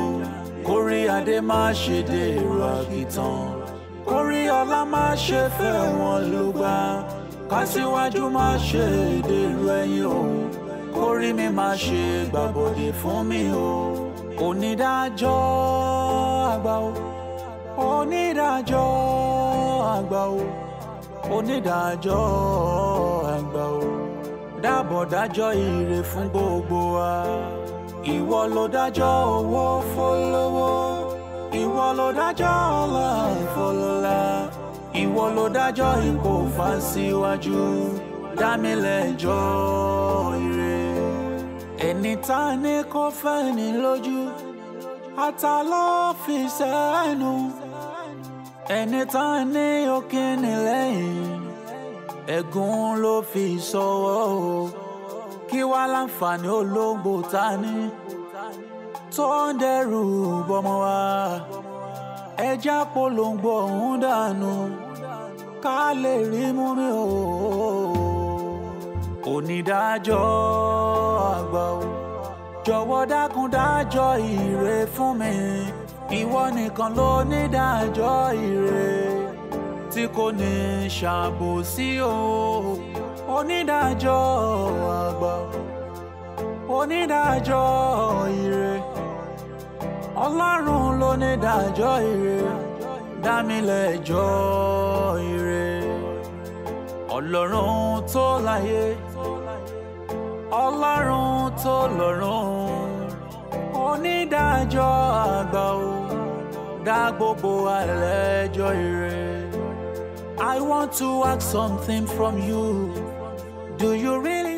Kórí adé má ṣe dèrò àkìtàn. Kórí ọlá má ṣe fẹ́ wọn lùgbà. Kásíwájú má ṣe dèrò ẹ̀yìn o. Kórí mi má ṣe gbàbọ̀dé fún mi o. Onídàájọ́ àgbà o. Onídàájọ́ àgbà o. Onídàájọ́ àgbà o. Dábọ̀ dájọ́ ire fún gbogbo wa. Ìwọ ló dájọ́ owó fólówó. Ìwọ ló dájọ́ ọlá fọlọ́lá. Ìwọ ló dájọ́ ipò fàṣíwájú. Dá mi lẹ́jọ́ ire. Ẹni tá a ní kó fẹ́ ní lójú. Ata ló fi sẹ́nu. Ẹni tá a ní òkè ní lẹ́yìn. Ẹ̀gún ló fi sọ́wọ́ o. Kí wá láǹfààní olóńgbò ta ní. Tó ń dẹrù bọ́mọ wa. Ẹja polongo ọ̀hún dànù. Ká lè rí mú mi o. Onídàájọ́ àgbà o. Jọ̀wọ́ dákun dájọ́ ire fún mi. Ìwọ nìkan ló ní dájọ́ ire. Tí kò ní ṣàbòsí o. Onídàájọ́ àgbà. Onídàájọ́ ire. Ọlọ́run ló ní dájọ́ ire. Dá mi lẹ́jọ́ ire. Ọlọ́run tó láyé. Ọlọ́run tó lọ́run. Onídàájọ́ àgbà o. Dá gbogbo wa lẹ́jọ́ ire. I want to ask something from you. Do you really